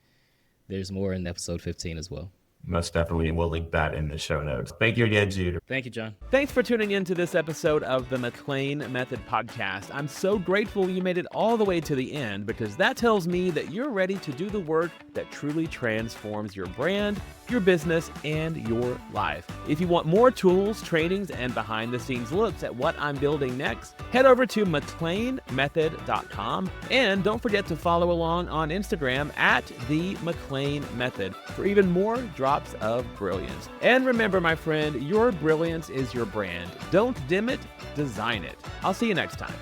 there's more in episode 15 as well. Most definitely. And we'll link that in the show notes. Thank you again, Jude. Thank you, John. Thanks for tuning in to this episode of the McClain Method Podcast. I'm so grateful you made it all the way to the end, because that tells me that you're ready to do the work that truly transforms your brand, your business, and your life. If you want more tools, trainings, and behind-the-scenes looks at what I'm building next, head over to McClainMethod.com, and don't forget to follow along on Instagram at the McClain Method for even more drops of brilliance. And remember, my friend, your brilliance is your brand. Don't dim it, design it. I'll see you next time.